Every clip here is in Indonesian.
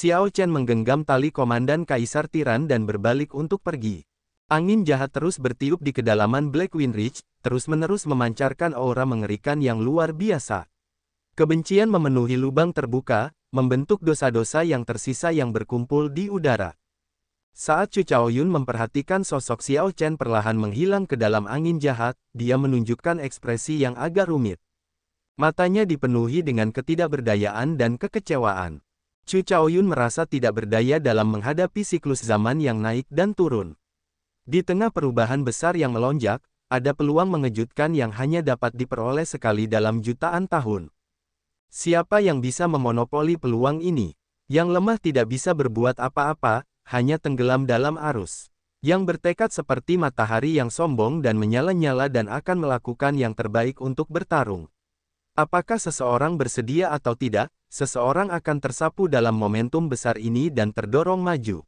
Xiao Chen menggenggam tali komandan Kaisar Tiran dan berbalik untuk pergi. Angin jahat terus bertiup di kedalaman Blackwind Ridge, terus-menerus memancarkan aura mengerikan yang luar biasa. Kebencian memenuhi lubang terbuka, membentuk dosa-dosa yang tersisa yang berkumpul di udara. Saat Chu Chaoyun memperhatikan sosok Xiao Chen perlahan menghilang ke dalam angin jahat, dia menunjukkan ekspresi yang agak rumit. Matanya dipenuhi dengan ketidakberdayaan dan kekecewaan. Chu Chaoyun merasa tidak berdaya dalam menghadapi siklus zaman yang naik dan turun. Di tengah perubahan besar yang melonjak, ada peluang mengejutkan yang hanya dapat diperoleh sekali dalam jutaan tahun. Siapa yang bisa memonopoli peluang ini? Yang lemah tidak bisa berbuat apa-apa, hanya tenggelam dalam arus. Yang bertekad seperti matahari yang sombong dan menyala-nyala dan akan melakukan yang terbaik untuk bertarung. Apakah seseorang bersedia atau tidak, seseorang akan tersapu dalam momentum besar ini dan terdorong maju.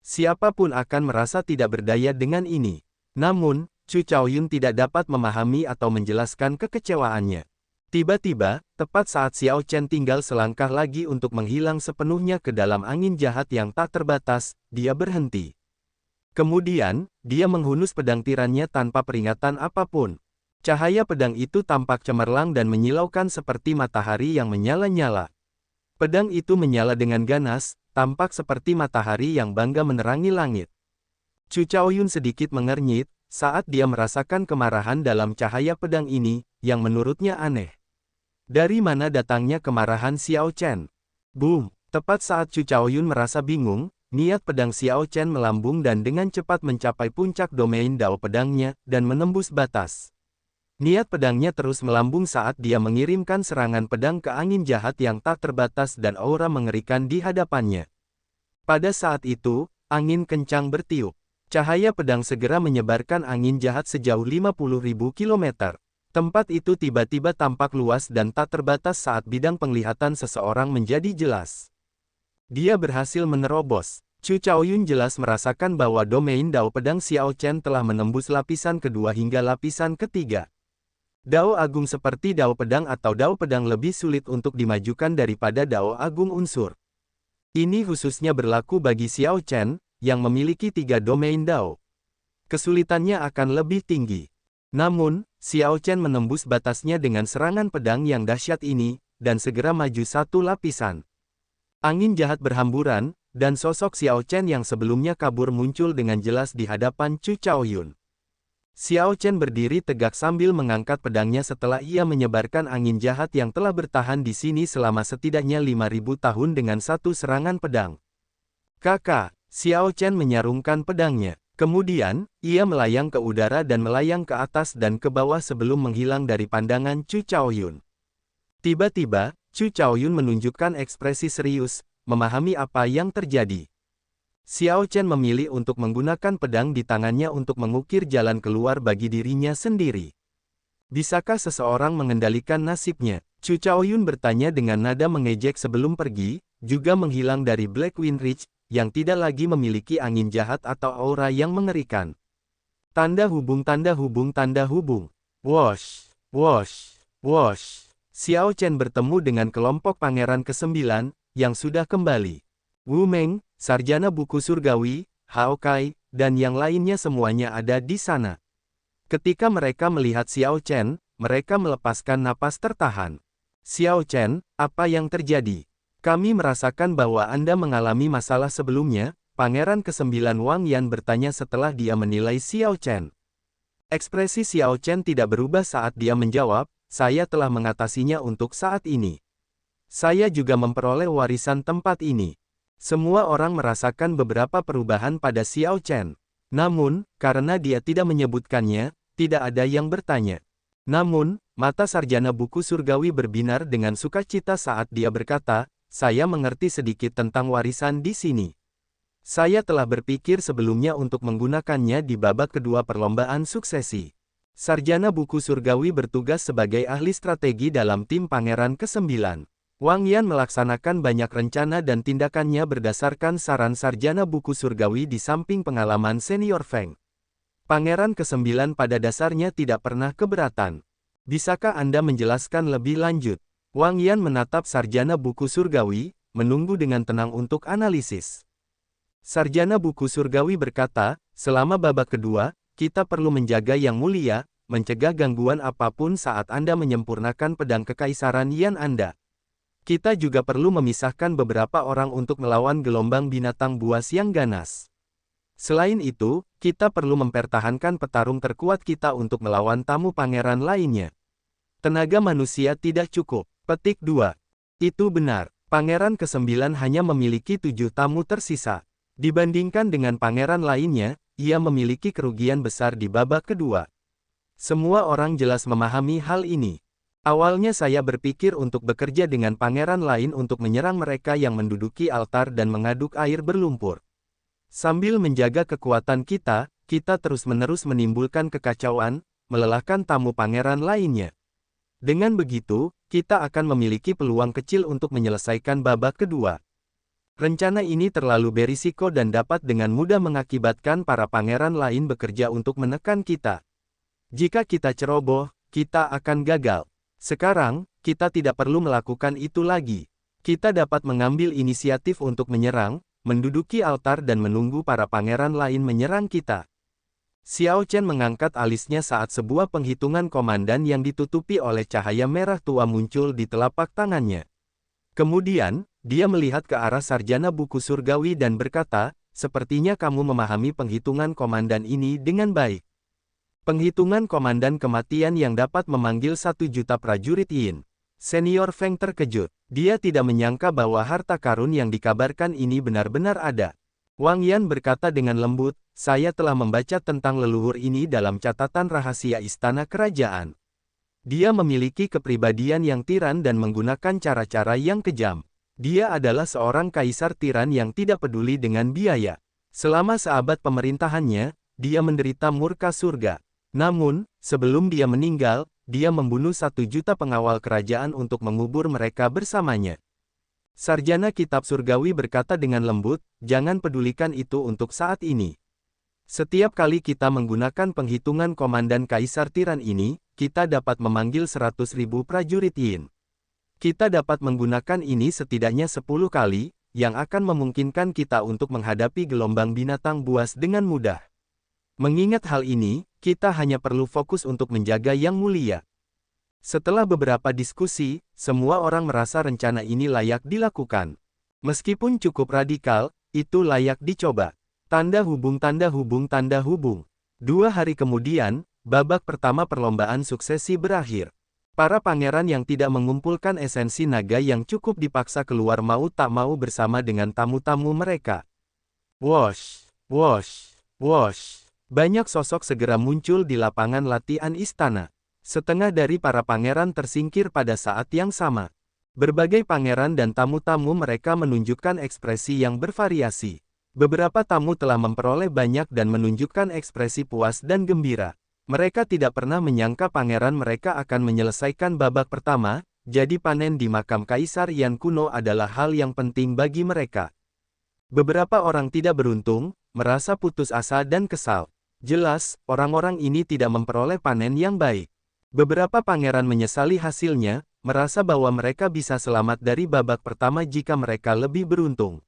Siapapun akan merasa tidak berdaya dengan ini. Namun, Chu Chaoyun tidak dapat memahami atau menjelaskan kekecewaannya. Tiba-tiba, tepat saat Xiao Chen tinggal selangkah lagi untuk menghilang sepenuhnya ke dalam angin jahat yang tak terbatas, dia berhenti. Kemudian, dia menghunus pedang tirannya tanpa peringatan apapun. Cahaya pedang itu tampak cemerlang dan menyilaukan seperti matahari yang menyala-nyala. Pedang itu menyala dengan ganas, tampak seperti matahari yang bangga menerangi langit. Chu Chaoyun sedikit mengernyit, saat dia merasakan kemarahan dalam cahaya pedang ini, yang menurutnya aneh. Dari mana datangnya kemarahan Xiao Chen? Boom! Tepat saat Chu Chaoyun merasa bingung, niat pedang Xiao Chen melambung dan dengan cepat mencapai puncak domain dao pedangnya, dan menembus batas. Niat pedangnya terus melambung saat dia mengirimkan serangan pedang ke angin jahat yang tak terbatas dan aura mengerikan di hadapannya. Pada saat itu, angin kencang bertiup. Cahaya pedang segera menyebarkan angin jahat sejauh 50.000 km. Tempat itu tiba-tiba tampak luas dan tak terbatas saat bidang penglihatan seseorang menjadi jelas. Dia berhasil menerobos. Chu Chaoyun jelas merasakan bahwa domain dao pedang Xiao Chen telah menembus lapisan kedua hingga lapisan ketiga. Dao agung seperti dao pedang atau dao pedang lebih sulit untuk dimajukan daripada dao agung unsur. Ini khususnya berlaku bagi Xiao Chen, yang memiliki 3 domain dao. Kesulitannya akan lebih tinggi. Namun, Xiao Chen menembus batasnya dengan serangan pedang yang dahsyat ini, dan segera maju 1 lapisan. Angin jahat berhamburan, dan sosok Xiao Chen yang sebelumnya kabur muncul dengan jelas di hadapan Chu Chaoyun. Xiao Chen berdiri tegak sambil mengangkat pedangnya setelah ia menyebarkan angin jahat yang telah bertahan di sini selama setidaknya 5.000 tahun dengan 1 serangan pedang. Kakak, Xiao Chen menyarungkan pedangnya. Kemudian, ia melayang ke udara dan melayang ke atas dan ke bawah sebelum menghilang dari pandangan Chu Chaoyun. Tiba-tiba, Chu Chaoyun menunjukkan ekspresi serius, memahami apa yang terjadi. Xiao Chen memilih untuk menggunakan pedang di tangannya untuk mengukir jalan keluar bagi dirinya sendiri. Bisakah seseorang mengendalikan nasibnya? Chu Chaoyun bertanya dengan nada mengejek sebelum pergi, juga menghilang dari Blackwind Ridge, yang tidak lagi memiliki angin jahat atau aura yang mengerikan. Tanda hubung tanda hubung tanda hubung. Wosh, wosh, wosh. Xiao Chen bertemu dengan kelompok pangeran ke-9, yang sudah kembali. Wu Meng, sarjana buku surgawi, Hao Kai, dan yang lainnya semuanya ada di sana. Ketika mereka melihat Xiao Chen, mereka melepaskan napas tertahan. Xiao Chen, apa yang terjadi? Kami merasakan bahwa Anda mengalami masalah sebelumnya, Pangeran ke-9 Wang Yan bertanya setelah dia menilai Xiao Chen. Ekspresi Xiao Chen tidak berubah saat dia menjawab, saya telah mengatasinya untuk saat ini. Saya juga memperoleh warisan tempat ini. Semua orang merasakan beberapa perubahan pada Xiao Chen. Namun, karena dia tidak menyebutkannya, tidak ada yang bertanya. Namun, mata sarjana buku surgawi berbinar dengan sukacita saat dia berkata, saya mengerti sedikit tentang warisan di sini. Saya telah berpikir sebelumnya untuk menggunakannya di babak kedua perlombaan suksesi. Sarjana buku surgawi bertugas sebagai ahli strategi dalam tim Pangeran ke-9. Wang Yan melaksanakan banyak rencana dan tindakannya berdasarkan saran sarjana buku surgawi di samping pengalaman senior Feng. Pangeran ke-9 pada dasarnya tidak pernah keberatan. Bisakah Anda menjelaskan lebih lanjut? Wang Yan menatap sarjana buku surgawi, menunggu dengan tenang untuk analisis. Sarjana buku surgawi berkata, selama babak kedua, kita perlu menjaga yang mulia, mencegah gangguan apapun saat Anda menyempurnakan pedang kekaisaran Yan Anda. Kita juga perlu memisahkan beberapa orang untuk melawan gelombang binatang buas yang ganas. Selain itu, kita perlu mempertahankan petarung terkuat kita untuk melawan tamu pangeran lainnya. Tenaga manusia tidak cukup. Petik 2. Itu benar. Pangeran ke-9 hanya memiliki 7 tamu tersisa. Dibandingkan dengan pangeran lainnya, ia memiliki kerugian besar di babak kedua. Semua orang jelas memahami hal ini. Awalnya saya berpikir untuk bekerja dengan pangeran lain untuk menyerang mereka yang menduduki altar dan mengaduk air berlumpur. Sambil menjaga kekuatan kita terus-menerus menimbulkan kekacauan, melelahkan tamu pangeran lainnya. Dengan begitu, kita akan memiliki peluang kecil untuk menyelesaikan babak kedua. Rencana ini terlalu berisiko dan dapat dengan mudah mengakibatkan para pangeran lain bekerja untuk menekan kita. Jika kita ceroboh, kita akan gagal. Sekarang, kita tidak perlu melakukan itu lagi. Kita dapat mengambil inisiatif untuk menyerang, menduduki altar dan menunggu para pangeran lain menyerang kita. Xiao Chen mengangkat alisnya saat sebuah penghitungan komandan yang ditutupi oleh cahaya merah tua muncul di telapak tangannya. Kemudian, dia melihat ke arah sarjana buku surgawi dan berkata, sepertinya kamu memahami penghitungan komandan ini dengan baik. Penghitungan komandan kematian yang dapat memanggil 1 juta prajurit Yin. Senior Feng terkejut. Dia tidak menyangka bahwa harta karun yang dikabarkan ini benar-benar ada. Wang Yan berkata dengan lembut, saya telah membaca tentang leluhur ini dalam catatan rahasia istana kerajaan. Dia memiliki kepribadian yang tiran dan menggunakan cara-cara yang kejam. Dia adalah seorang kaisar tiran yang tidak peduli dengan biaya. Selama seabad pemerintahannya, dia menderita murka surga. Namun, sebelum dia meninggal, dia membunuh 1 juta pengawal kerajaan untuk mengubur mereka bersamanya. Sarjana kitab surgawi berkata dengan lembut, jangan pedulikan itu untuk saat ini. Setiap kali kita menggunakan penghitungan komandan kaisar tiran ini, kita dapat memanggil 100.000 prajurit Yin. Kita dapat menggunakan ini setidaknya 10 kali, yang akan memungkinkan kita untuk menghadapi gelombang binatang buas dengan mudah. Mengingat hal ini, kita hanya perlu fokus untuk menjaga yang mulia. Setelah beberapa diskusi, semua orang merasa rencana ini layak dilakukan. Meskipun cukup radikal, itu layak dicoba. Tanda hubung tanda hubung tanda hubung. 2 hari kemudian, babak pertama perlombaan suksesi berakhir. Para pangeran yang tidak mengumpulkan esensi naga yang cukup dipaksa keluar mau tak mau bersama dengan tamu-tamu mereka. Wosh, wosh, wosh. Banyak sosok segera muncul di lapangan latihan istana. Setengah dari para pangeran tersingkir pada saat yang sama. Berbagai pangeran dan tamu-tamu mereka menunjukkan ekspresi yang bervariasi. Beberapa tamu telah memperoleh banyak dan menunjukkan ekspresi puas dan gembira. Mereka tidak pernah menyangka pangeran mereka akan menyelesaikan babak pertama, jadi panen di makam Kaisar Yan kuno adalah hal yang penting bagi mereka. Beberapa orang tidak beruntung, merasa putus asa dan kesal. Jelas, orang-orang ini tidak memperoleh panen yang baik. Beberapa pangeran menyesali hasilnya, merasa bahwa mereka bisa selamat dari babak pertama jika mereka lebih beruntung.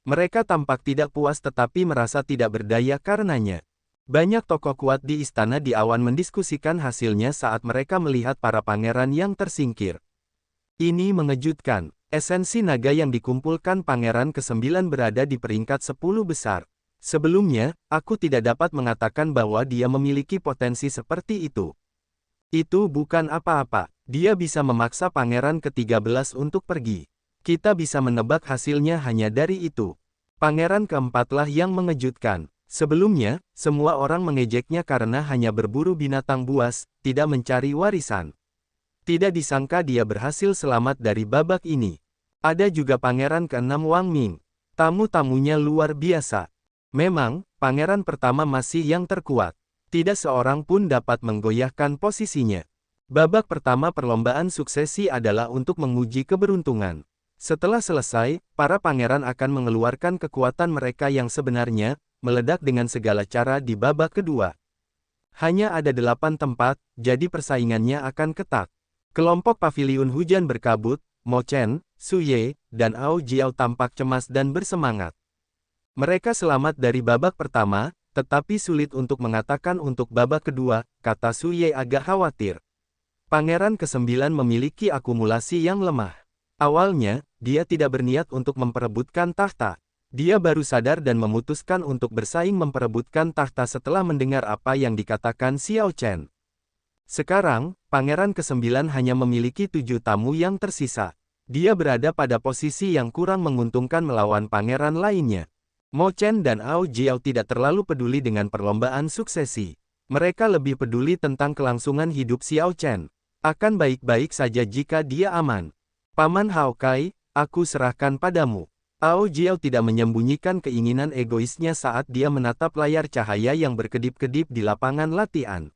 Mereka tampak tidak puas tetapi merasa tidak berdaya karenanya. Banyak tokoh kuat di istana di awan mendiskusikan hasilnya saat mereka melihat para pangeran yang tersingkir. Ini mengejutkan. Esensi naga yang dikumpulkan pangeran ke-9 berada di peringkat 10 besar. Sebelumnya, aku tidak dapat mengatakan bahwa dia memiliki potensi seperti itu. Itu bukan apa-apa. Dia bisa memaksa pangeran ke-13 untuk pergi. Kita bisa menebak hasilnya hanya dari itu. Pangeran keempat lah yang mengejutkan. Sebelumnya, semua orang mengejeknya karena hanya berburu binatang buas, tidak mencari warisan. Tidak disangka dia berhasil selamat dari babak ini. Ada juga pangeran ke-6 Wang Ming. Tamu-tamunya luar biasa. Memang, pangeran pertama masih yang terkuat. Tidak seorang pun dapat menggoyahkan posisinya. Babak pertama perlombaan suksesi adalah untuk menguji keberuntungan. Setelah selesai, para pangeran akan mengeluarkan kekuatan mereka yang sebenarnya, meledak dengan segala cara di babak kedua. Hanya ada 8 tempat, jadi persaingannya akan ketat. Kelompok paviliun hujan berkabut, Mo Chen, Su Ye, dan Ao Jiao tampak cemas dan bersemangat. Mereka selamat dari babak pertama, tetapi sulit untuk mengatakan untuk babak kedua, kata Su Ye agak khawatir. Pangeran ke-9 memiliki akumulasi yang lemah. Awalnya, dia tidak berniat untuk memperebutkan tahta. Dia baru sadar dan memutuskan untuk bersaing memperebutkan tahta setelah mendengar apa yang dikatakan Xiao Chen. Sekarang, Pangeran ke-9 hanya memiliki 7 tamu yang tersisa. Dia berada pada posisi yang kurang menguntungkan melawan pangeran lainnya. Mo Chen dan Ao Jiao tidak terlalu peduli dengan perlombaan suksesi. Mereka lebih peduli tentang kelangsungan hidup Xiao Chen. Akan baik-baik saja jika dia aman. Paman Hao Kai, aku serahkan padamu. Ao Jiao tidak menyembunyikan keinginan egoisnya saat dia menatap layar cahaya yang berkedip-kedip di lapangan latihan.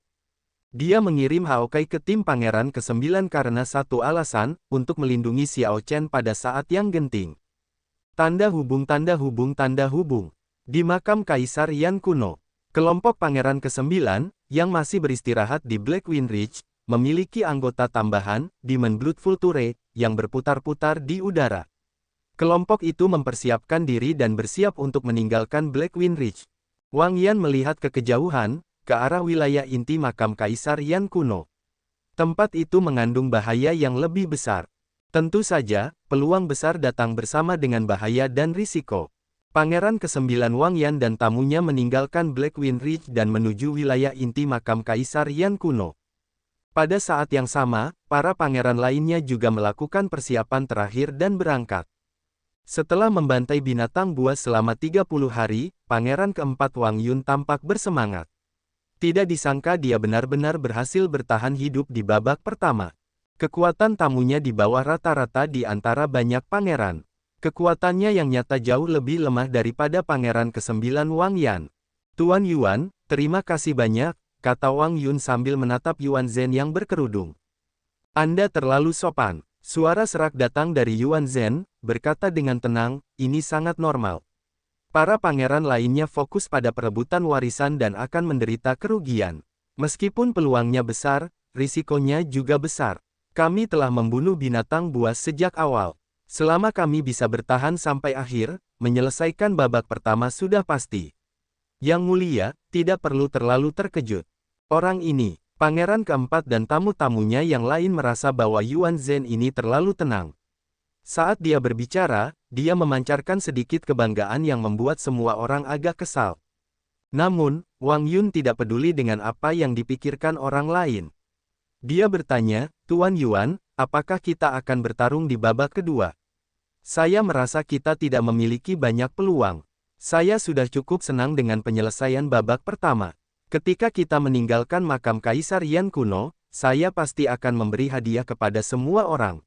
Dia mengirim Hao Kai ke tim Pangeran ke-9 karena satu alasan, untuk melindungi Xiao Chen pada saat yang genting. Tanda hubung tanda hubung tanda hubung. Di makam Kaisar Yan kuno, kelompok Pangeran ke-9, yang masih beristirahat di Blackwind Ridge, memiliki anggota tambahan, Demon Blood Vulture, yang berputar-putar di udara. Kelompok itu mempersiapkan diri dan bersiap untuk meninggalkan Blackwind Ridge. Wang Yan melihat ke kejauhan, ke arah wilayah inti makam Kaisar Yan kuno. Tempat itu mengandung bahaya yang lebih besar. Tentu saja, peluang besar datang bersama dengan bahaya dan risiko. Pangeran ke-9 Wang Yan dan tamunya meninggalkan Blackwind Ridge dan menuju wilayah inti makam Kaisar Yan kuno. Pada saat yang sama, para pangeran lainnya juga melakukan persiapan terakhir dan berangkat. Setelah membantai binatang buas selama 30 hari, Pangeran keempat Wang Yun tampak bersemangat. Tidak disangka dia benar-benar berhasil bertahan hidup di babak pertama. Kekuatan tamunya di bawah rata-rata di antara banyak pangeran. Kekuatannya yang nyata jauh lebih lemah daripada Pangeran ke-9 Wang Yan. Tuan Yuan, terima kasih banyak, kata Wang Yun sambil menatap Yuan Zhen yang berkerudung. Anda terlalu sopan. Suara serak datang dari Yuan Zhen, berkata dengan tenang, ini sangat normal. Para pangeran lainnya fokus pada perebutan warisan dan akan menderita kerugian. Meskipun peluangnya besar, risikonya juga besar. Kami telah membunuh binatang buas sejak awal. Selama kami bisa bertahan sampai akhir, menyelesaikan babak pertama sudah pasti. Yang mulia, tidak perlu terlalu terkejut. Orang ini, pangeran keempat dan tamu-tamunya yang lain merasa bahwa Yuan Zhen ini terlalu tenang. Saat dia berbicara, dia memancarkan sedikit kebanggaan yang membuat semua orang agak kesal. Namun, Wang Yun tidak peduli dengan apa yang dipikirkan orang lain. Dia bertanya, Tuan Yuan, apakah kita akan bertarung di babak kedua? Saya merasa kita tidak memiliki banyak peluang. Saya sudah cukup senang dengan penyelesaian babak pertama. Ketika kita meninggalkan makam Kaisar Yan kuno, saya pasti akan memberi hadiah kepada semua orang.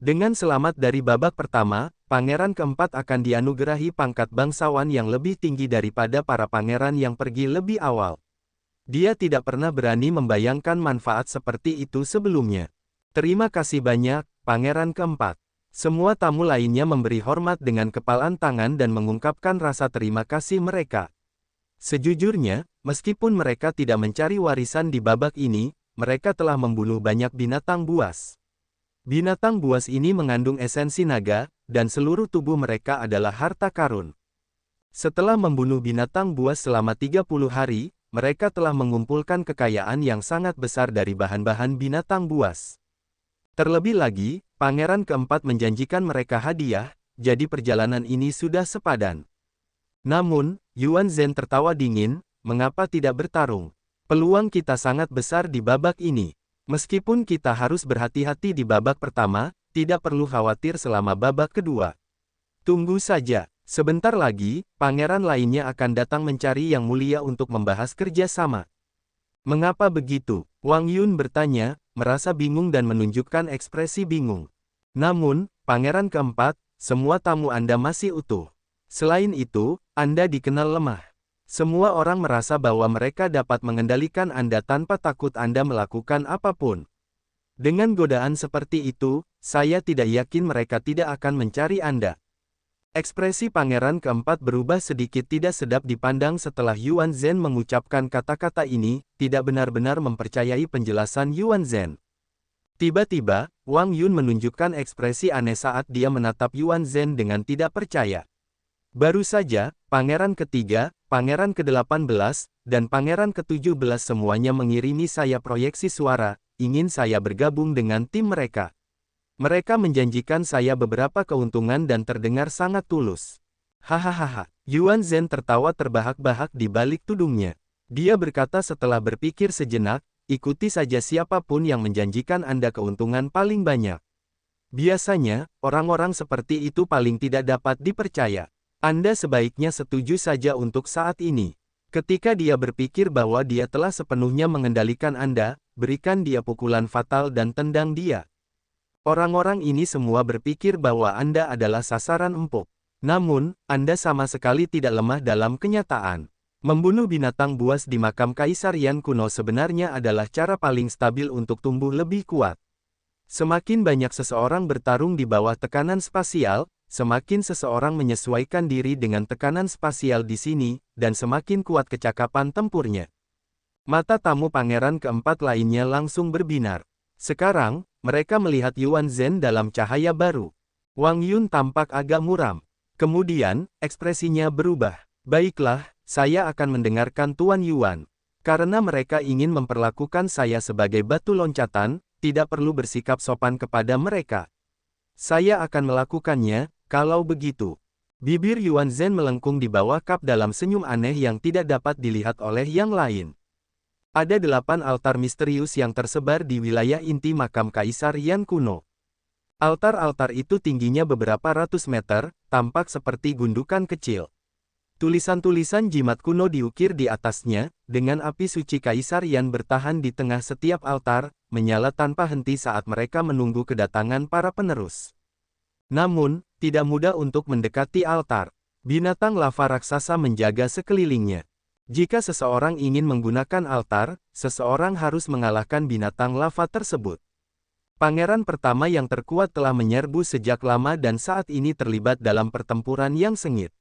Dengan selamat dari babak pertama, pangeran keempat akan dianugerahi pangkat bangsawan yang lebih tinggi daripada para pangeran yang pergi lebih awal. Dia tidak pernah berani membayangkan manfaat seperti itu sebelumnya. Terima kasih banyak, pangeran keempat. Semua tamu lainnya memberi hormat dengan kepalan tangan dan mengungkapkan rasa terima kasih mereka. Sejujurnya, meskipun mereka tidak mencari warisan di babak ini, mereka telah membunuh banyak binatang buas. Binatang buas ini mengandung esensi naga, dan seluruh tubuh mereka adalah harta karun. Setelah membunuh binatang buas selama 30 hari, mereka telah mengumpulkan kekayaan yang sangat besar dari bahan-bahan binatang buas. Terlebih lagi, pangeran keempat menjanjikan mereka hadiah, jadi perjalanan ini sudah sepadan. Namun, Yuan Zhen tertawa dingin, mengapa tidak bertarung? Peluang kita sangat besar di babak ini. Meskipun kita harus berhati-hati di babak pertama, tidak perlu khawatir selama babak kedua. Tunggu saja, sebentar lagi, pangeran lainnya akan datang mencari Yang Mulia untuk membahas kerjasama. Mengapa begitu? Wang Yun bertanya, merasa bingung dan menunjukkan ekspresi bingung. Namun, pangeran keempat, semua tamu Anda masih utuh. Selain itu, Anda dikenal lemah. Semua orang merasa bahwa mereka dapat mengendalikan Anda tanpa takut Anda melakukan apapun. Dengan godaan seperti itu, saya tidak yakin mereka tidak akan mencari Anda. Ekspresi pangeran keempat berubah sedikit tidak sedap dipandang setelah Yuan Zhen mengucapkan kata-kata ini, tidak benar-benar mempercayai penjelasan Yuan Zhen. Tiba-tiba, Wang Yun menunjukkan ekspresi aneh saat dia menatap Yuan Zhen dengan tidak percaya. Baru saja, pangeran ketiga, pangeran ke-18, dan pangeran ke-17 semuanya mengirimi saya proyeksi suara, ingin saya bergabung dengan tim mereka. Mereka menjanjikan saya beberapa keuntungan dan terdengar sangat tulus. Hahaha, Yuan Zhen tertawa terbahak-bahak di balik tudungnya. Dia berkata setelah berpikir sejenak, ikuti saja siapapun yang menjanjikan Anda keuntungan paling banyak. Biasanya, orang-orang seperti itu paling tidak dapat dipercaya. Anda sebaiknya setuju saja untuk saat ini. Ketika dia berpikir bahwa dia telah sepenuhnya mengendalikan Anda, berikan dia pukulan fatal dan tendang dia. Orang-orang ini semua berpikir bahwa Anda adalah sasaran empuk. Namun, Anda sama sekali tidak lemah dalam kenyataan. Membunuh binatang buas di makam Kaisar Yan kuno sebenarnya adalah cara paling stabil untuk tumbuh lebih kuat. Semakin banyak seseorang bertarung di bawah tekanan spasial, semakin seseorang menyesuaikan diri dengan tekanan spasial di sini, dan semakin kuat kecakapan tempurnya. Mata tamu pangeran keempat lainnya langsung berbinar. Sekarang, mereka melihat Yuan Zhen dalam cahaya baru. Wang Yun tampak agak muram. Kemudian, ekspresinya berubah. Baiklah, saya akan mendengarkan Tuan Yuan. Karena mereka ingin memperlakukan saya sebagai batu loncatan, tidak perlu bersikap sopan kepada mereka. Saya akan melakukannya. Kalau begitu, bibir Yuan Zhen melengkung di bawah kap dalam senyum aneh yang tidak dapat dilihat oleh yang lain. Ada 8 altar misterius yang tersebar di wilayah inti makam Kaisar Yan kuno. Altar-altar itu tingginya beberapa ratus meter, tampak seperti gundukan kecil. Tulisan-tulisan jimat kuno diukir di atasnya, dengan api suci Kaisar Yan bertahan di tengah setiap altar, menyala tanpa henti saat mereka menunggu kedatangan para penerus. Namun, tidak mudah untuk mendekati altar. Binatang lava raksasa menjaga sekelilingnya. Jika seseorang ingin menggunakan altar, seseorang harus mengalahkan binatang lava tersebut. Pangeran pertama yang terkuat telah menyerbu sejak lama dan saat ini terlibat dalam pertempuran yang sengit.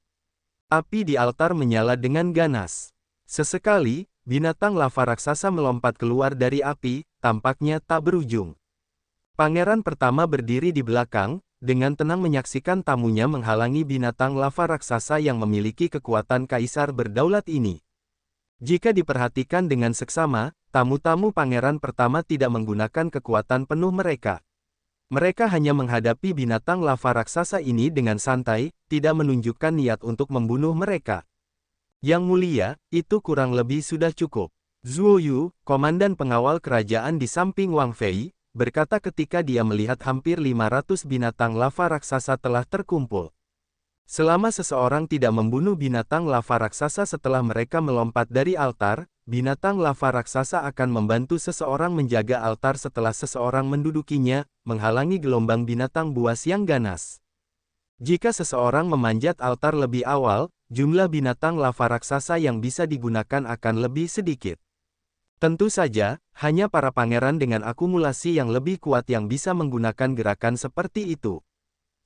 Api di altar menyala dengan ganas. Sesekali, binatang lava raksasa melompat keluar dari api, tampaknya tak berujung. Pangeran pertama berdiri di belakang, dengan tenang menyaksikan tamunya menghalangi binatang lava raksasa yang memiliki kekuatan kaisar berdaulat ini. Jika diperhatikan dengan seksama, tamu-tamu pangeran pertama tidak menggunakan kekuatan penuh mereka. Mereka hanya menghadapi binatang lava raksasa ini dengan santai, tidak menunjukkan niat untuk membunuh mereka. Yang mulia, itu kurang lebih sudah cukup. Zhuo Yu, komandan pengawal kerajaan di samping Wang Fei, berkata ketika dia melihat hampir 500 binatang lava raksasa telah terkumpul. Selama seseorang tidak membunuh binatang lava raksasa setelah mereka melompat dari altar, binatang lava raksasa akan membantu seseorang menjaga altar setelah seseorang mendudukinya, menghalangi gelombang binatang buas yang ganas. Jika seseorang memanjat altar lebih awal, jumlah binatang lava raksasa yang bisa digunakan akan lebih sedikit. Tentu saja, hanya para pangeran dengan akumulasi yang lebih kuat yang bisa menggunakan gerakan seperti itu.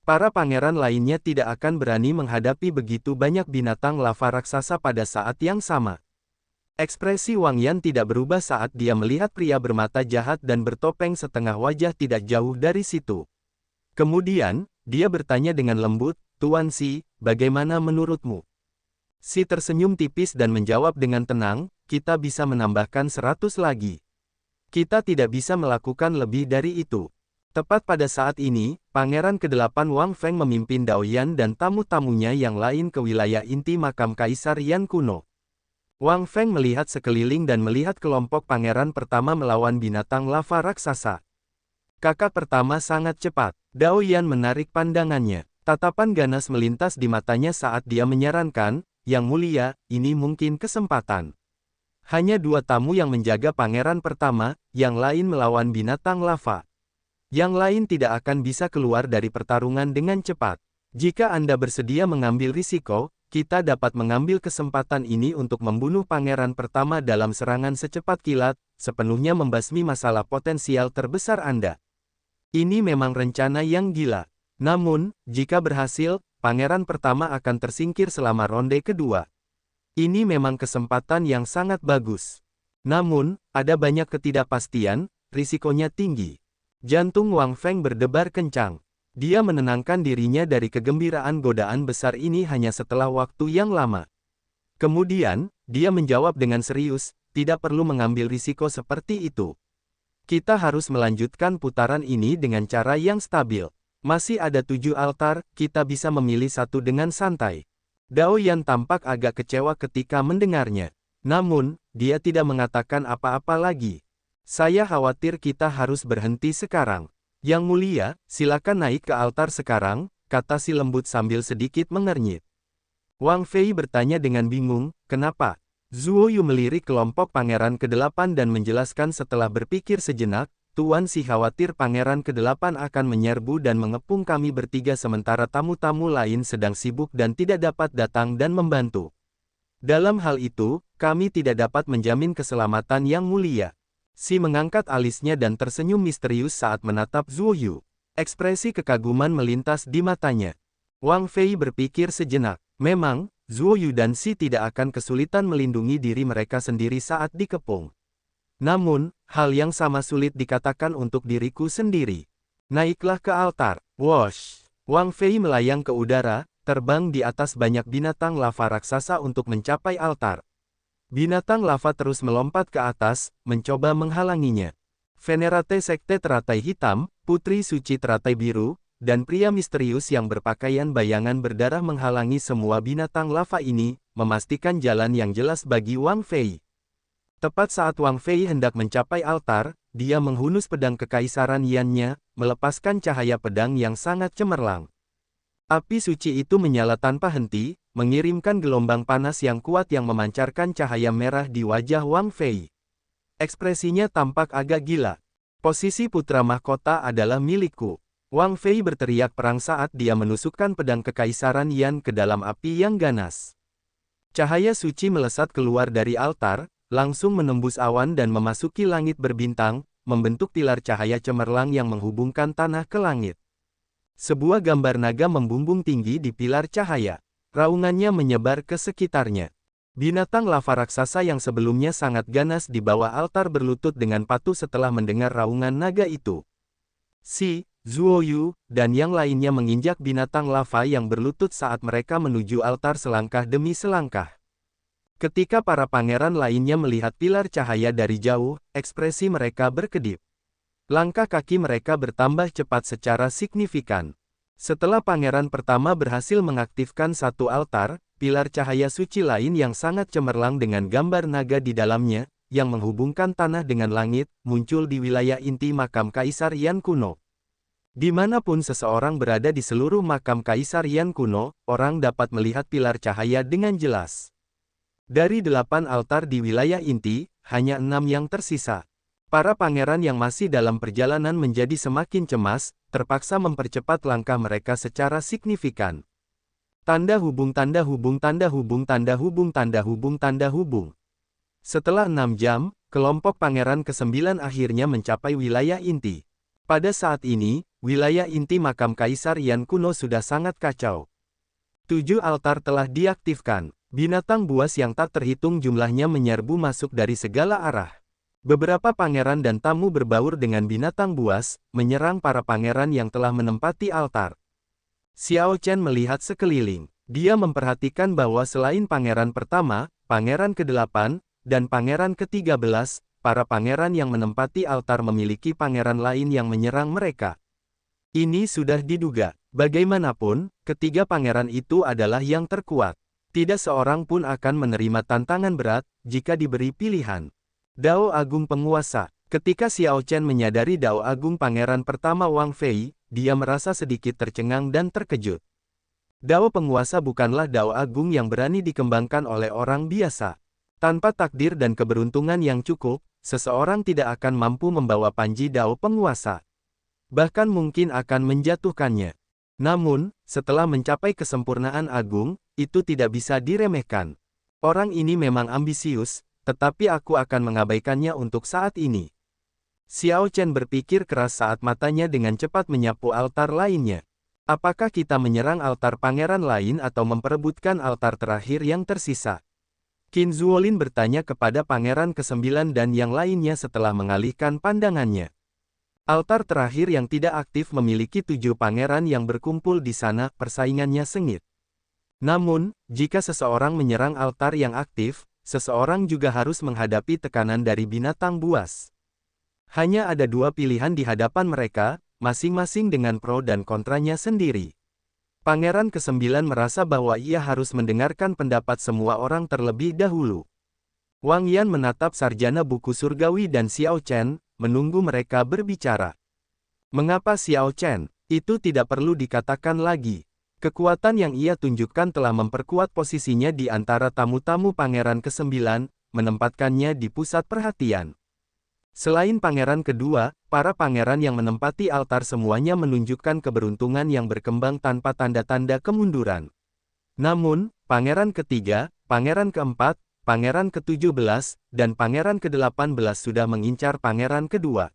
Para pangeran lainnya tidak akan berani menghadapi begitu banyak binatang lava raksasa pada saat yang sama. Ekspresi Wang Yan tidak berubah saat dia melihat pria bermata jahat dan bertopeng setengah wajah tidak jauh dari situ. Kemudian, dia bertanya dengan lembut, "Tuan Si, bagaimana menurutmu?" Si tersenyum tipis dan menjawab dengan tenang, "Kita bisa menambahkan 100 lagi. Kita tidak bisa melakukan lebih dari itu." Tepat pada saat ini, Pangeran ke-8 Wang Feng memimpin Dao Yan dan tamu-tamunya yang lain ke wilayah inti makam Kaisar Yan kuno. Wang Feng melihat sekeliling dan melihat kelompok pangeran pertama melawan binatang lava raksasa. Kakak pertama sangat cepat. Dao Yan menarik pandangannya. Tatapan ganas melintas di matanya saat dia menyarankan, "Yang mulia, ini mungkin kesempatan." Hanya 2 tamu yang menjaga pangeran pertama, yang lain melawan binatang lava. Yang lain tidak akan bisa keluar dari pertarungan dengan cepat. Jika Anda bersedia mengambil risiko, kita dapat mengambil kesempatan ini untuk membunuh pangeran pertama dalam serangan secepat kilat, sepenuhnya membasmi masalah potensial terbesar Anda. Ini memang rencana yang gila. Namun, jika berhasil, pangeran pertama akan tersingkir selama ronde kedua. Ini memang kesempatan yang sangat bagus. Namun, ada banyak ketidakpastian, risikonya tinggi. Jantung Wang Feng berdebar kencang. Dia menenangkan dirinya dari kegembiraan godaan besar ini hanya setelah waktu yang lama. Kemudian, dia menjawab dengan serius, tidak perlu mengambil risiko seperti itu. Kita harus melanjutkan putaran ini dengan cara yang stabil. Masih ada 7 altar, kita bisa memilih satu dengan santai. Dao Yan tampak agak kecewa ketika mendengarnya. Namun, dia tidak mengatakan apa-apa lagi. Saya khawatir kita harus berhenti sekarang. Yang mulia, silakan naik ke altar sekarang, kata si lembut sambil sedikit mengernyit. Wang Fei bertanya dengan bingung, kenapa? Zuo Yu melirik kelompok pangeran ke-8 dan menjelaskan setelah berpikir sejenak, Tuan Si khawatir pangeran ke-8 akan menyerbu dan mengepung kami bertiga sementara tamu-tamu lain sedang sibuk dan tidak dapat datang dan membantu. Dalam hal itu, kami tidak dapat menjamin keselamatan yang mulia. Si mengangkat alisnya dan tersenyum misterius saat menatap Zuo Yu. Ekspresi kekaguman melintas di matanya. Wang Fei berpikir sejenak. Memang, Zuo Yu dan Si tidak akan kesulitan melindungi diri mereka sendiri saat dikepung. Namun, hal yang sama sulit dikatakan untuk diriku sendiri. Naiklah ke altar. Wosh! Wang Fei melayang ke udara, terbang di atas banyak binatang lava raksasa untuk mencapai altar. Binatang lava terus melompat ke atas, mencoba menghalanginya. Venerate Sekte Teratai Hitam, Putri Suci Teratai Biru, dan pria misterius yang berpakaian bayangan berdarah menghalangi semua binatang lava ini, memastikan jalan yang jelas bagi Wang Fei. Tepat saat Wang Fei hendak mencapai altar, dia menghunus pedang kekaisaran Yan-nya, melepaskan cahaya pedang yang sangat cemerlang. Api suci itu menyala tanpa henti, mengirimkan gelombang panas yang kuat yang memancarkan cahaya merah di wajah Wang Fei. Ekspresinya tampak agak gila. Posisi putra mahkota adalah milikku. Wang Fei berteriak perang saat dia menusukkan pedang kekaisaran Yan ke dalam api yang ganas. Cahaya suci melesat keluar dari altar, langsung menembus awan dan memasuki langit berbintang, membentuk pilar cahaya cemerlang yang menghubungkan tanah ke langit. Sebuah gambar naga membumbung tinggi di pilar cahaya. Raungannya menyebar ke sekitarnya. Binatang lava raksasa yang sebelumnya sangat ganas di bawah altar berlutut dengan patuh setelah mendengar raungan naga itu. Si, Zuo Yu, dan yang lainnya menginjak binatang lava yang berlutut saat mereka menuju altar selangkah demi selangkah. Ketika para pangeran lainnya melihat pilar cahaya dari jauh, ekspresi mereka berkedip. Langkah kaki mereka bertambah cepat secara signifikan. Setelah pangeran pertama berhasil mengaktifkan satu altar, pilar cahaya suci lain yang sangat cemerlang dengan gambar naga di dalamnya, yang menghubungkan tanah dengan langit, muncul di wilayah inti makam Kaisar Yan kuno. Dimanapun seseorang berada di seluruh makam Kaisar Yan kuno, orang dapat melihat pilar cahaya dengan jelas. Dari 8 altar di wilayah inti, hanya 6 yang tersisa. Para pangeran yang masih dalam perjalanan menjadi semakin cemas, terpaksa mempercepat langkah mereka secara signifikan. Tanda hubung tanda hubung tanda hubung tanda hubung tanda hubung tanda hubung. Setelah 6 jam, kelompok pangeran ke-9 akhirnya mencapai wilayah inti. Pada saat ini, wilayah inti makam Kaisar Yan kuno sudah sangat kacau. 7 altar telah diaktifkan. Binatang buas yang tak terhitung jumlahnya menyerbu masuk dari segala arah. Beberapa pangeran dan tamu berbaur dengan binatang buas, menyerang para pangeran yang telah menempati altar. Xiao Chen melihat sekeliling. Dia memperhatikan bahwa selain pangeran pertama, pangeran ke-8, dan pangeran ke-13, para pangeran yang menempati altar memiliki pangeran lain yang menyerang mereka. Ini sudah diduga. Bagaimanapun, ketiga pangeran itu adalah yang terkuat. Tidak seorang pun akan menerima tantangan berat, jika diberi pilihan. Dao Agung Penguasa. Ketika Xiao Chen menyadari Dao Agung Pangeran pertama Wang Fei, dia merasa sedikit tercengang dan terkejut. Dao Penguasa bukanlah Dao Agung yang berani dikembangkan oleh orang biasa. Tanpa takdir dan keberuntungan yang cukup, seseorang tidak akan mampu membawa panji Dao Penguasa. Bahkan mungkin akan menjatuhkannya. Namun, setelah mencapai kesempurnaan agung, itu tidak bisa diremehkan. Orang ini memang ambisius, tetapi aku akan mengabaikannya untuk saat ini. Xiao Chen berpikir keras saat matanya dengan cepat menyapu altar lainnya. Apakah kita menyerang altar pangeran lain atau memperebutkan altar terakhir yang tersisa? Qin Zuolin bertanya kepada pangeran ke-9 dan yang lainnya setelah mengalihkan pandangannya. Altar terakhir yang tidak aktif memiliki 7 pangeran yang berkumpul di sana, persaingannya sengit. Namun, jika seseorang menyerang altar yang aktif, seseorang juga harus menghadapi tekanan dari binatang buas. Hanya ada 2 pilihan di hadapan mereka, masing-masing dengan pro dan kontranya sendiri. Pangeran ke-9 merasa bahwa ia harus mendengarkan pendapat semua orang terlebih dahulu. Wang Yan menatap sarjana buku surgawi dan Xiao Chen, menunggu mereka berbicara. Mengapa Xiao Chen? Itu tidak perlu dikatakan lagi. Kekuatan yang ia tunjukkan telah memperkuat posisinya di antara tamu-tamu Pangeran ke-9, menempatkannya di pusat perhatian. Selain Pangeran kedua, para pangeran yang menempati altar semuanya menunjukkan keberuntungan yang berkembang tanpa tanda-tanda kemunduran. Namun, Pangeran ketiga, Pangeran keempat, Pangeran ke-17, dan Pangeran ke-18 sudah mengincar Pangeran kedua.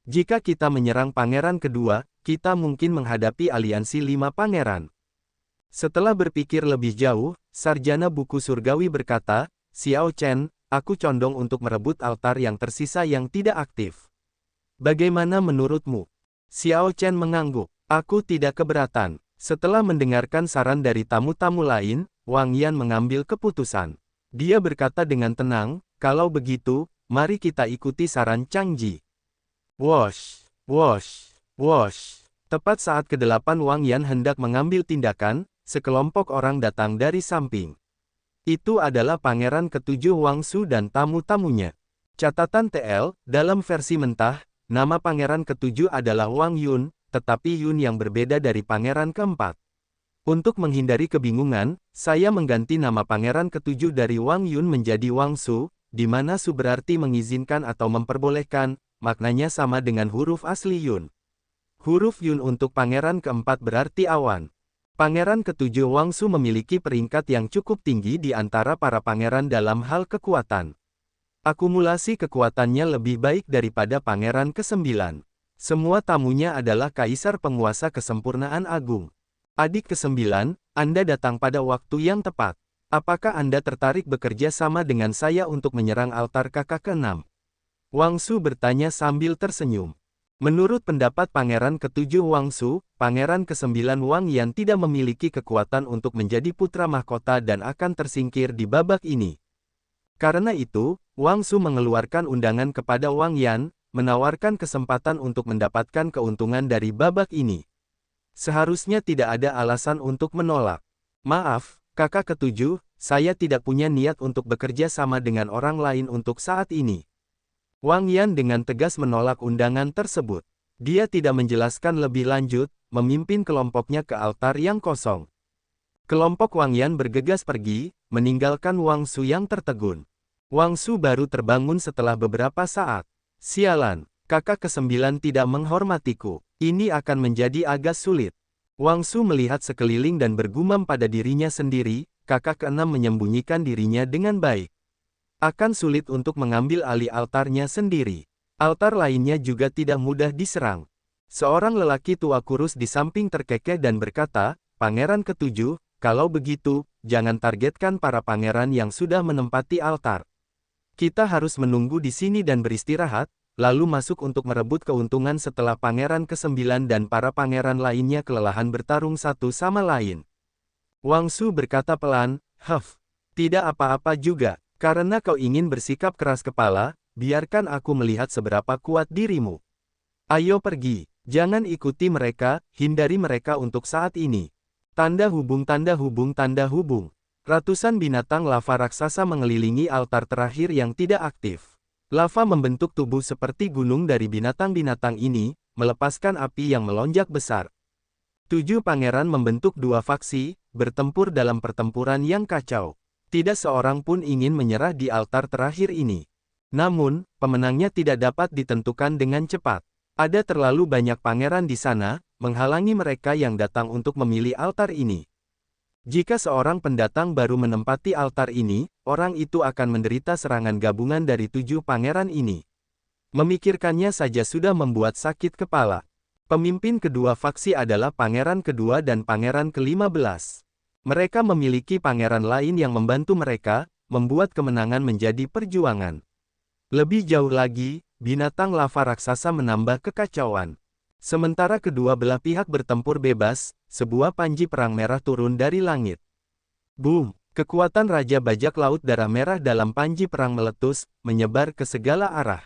Jika kita menyerang Pangeran kedua, kita mungkin menghadapi aliansi 5 pangeran. Setelah berpikir lebih jauh, sarjana buku surgawi berkata, Xiao Chen, aku condong untuk merebut altar yang tersisa yang tidak aktif. Bagaimana menurutmu? Xiao Chen mengangguk. Aku tidak keberatan. Setelah mendengarkan saran dari tamu-tamu lain, Wang Yan mengambil keputusan. Dia berkata dengan tenang, kalau begitu, mari kita ikuti saran Chang Ji. Wosh, wosh, wosh. Tepat saat ke-8 Wang Yan hendak mengambil tindakan, sekelompok orang datang dari samping. Itu adalah Pangeran ke-7 Wang Su dan tamu-tamunya. Catatan TL, dalam versi mentah, nama Pangeran ke-7 adalah Wang Yun, tetapi Yun yang berbeda dari Pangeran ke-4. Untuk menghindari kebingungan, saya mengganti nama Pangeran ke-7 dari Wang Yun menjadi Wang Su, di mana Su berarti mengizinkan atau memperbolehkan, maknanya sama dengan huruf asli Yun. Huruf Yun untuk Pangeran ke-4 berarti awan. Pangeran ke-7 Wang Su memiliki peringkat yang cukup tinggi di antara para pangeran dalam hal kekuatan. Akumulasi kekuatannya lebih baik daripada Pangeran ke-9. Semua tamunya adalah kaisar penguasa kesempurnaan agung. Adik ke-9, Anda datang pada waktu yang tepat. Apakah Anda tertarik bekerja sama dengan saya untuk menyerang altar kakak ke-6? Wang Su bertanya sambil tersenyum. Menurut pendapat Pangeran ke-7 Wang Su, Pangeran ke-9 Wang Yan tidak memiliki kekuatan untuk menjadi putra mahkota dan akan tersingkir di babak ini. Karena itu, Wang Su mengeluarkan undangan kepada Wang Yan, menawarkan kesempatan untuk mendapatkan keuntungan dari babak ini. Seharusnya tidak ada alasan untuk menolak. Maaf, kakak ke-7, saya tidak punya niat untuk bekerja sama dengan orang lain untuk saat ini. Wang Yan dengan tegas menolak undangan tersebut. Dia tidak menjelaskan lebih lanjut, memimpin kelompoknya ke altar yang kosong. Kelompok Wang Yan bergegas pergi, meninggalkan Wang Su yang tertegun. Wang Su baru terbangun setelah beberapa saat. Sialan, kakak ke-9 tidak menghormatiku. Ini akan menjadi agak sulit. Wang Su melihat sekeliling dan bergumam pada dirinya sendiri, kakak ke-6 menyembunyikan dirinya dengan baik. Akan sulit untuk mengambil alih altarnya sendiri. Altar lainnya juga tidak mudah diserang. Seorang lelaki tua kurus di samping terkekeh dan berkata, Pangeran ke-7, kalau begitu, jangan targetkan para pangeran yang sudah menempati altar. Kita harus menunggu di sini dan beristirahat, lalu masuk untuk merebut keuntungan setelah Pangeran ke-9 dan para pangeran lainnya kelelahan bertarung satu sama lain. Wang Su berkata pelan, tidak apa-apa juga, karena kau ingin bersikap keras kepala, biarkan aku melihat seberapa kuat dirimu. Ayo pergi, jangan ikuti mereka, hindari mereka untuk saat ini. Tanda hubung tanda hubung tanda hubung. Ratusan binatang lava raksasa mengelilingi altar terakhir yang tidak aktif. Lava membentuk tubuh seperti gunung dari binatang-binatang ini, melepaskan api yang melonjak besar. 7 pangeran membentuk 2 faksi, bertempur dalam pertempuran yang kacau. Tidak seorang pun ingin menyerah di altar terakhir ini. Namun, pemenangnya tidak dapat ditentukan dengan cepat. Ada terlalu banyak pangeran di sana, menghalangi mereka yang datang untuk memilih altar ini. Jika seorang pendatang baru menempati altar ini, orang itu akan menderita serangan gabungan dari 7 pangeran ini. Memikirkannya saja sudah membuat sakit kepala. Pemimpin kedua faksi adalah Pangeran kedua dan Pangeran ke-15. Mereka memiliki pangeran lain yang membantu mereka, membuat kemenangan menjadi perjuangan. Lebih jauh lagi, binatang lava raksasa menambah kekacauan. Sementara kedua belah pihak bertempur bebas, sebuah panji perang merah turun dari langit. Boom! Kekuatan Raja Bajak Laut Darah Merah dalam panji perang meletus, menyebar ke segala arah.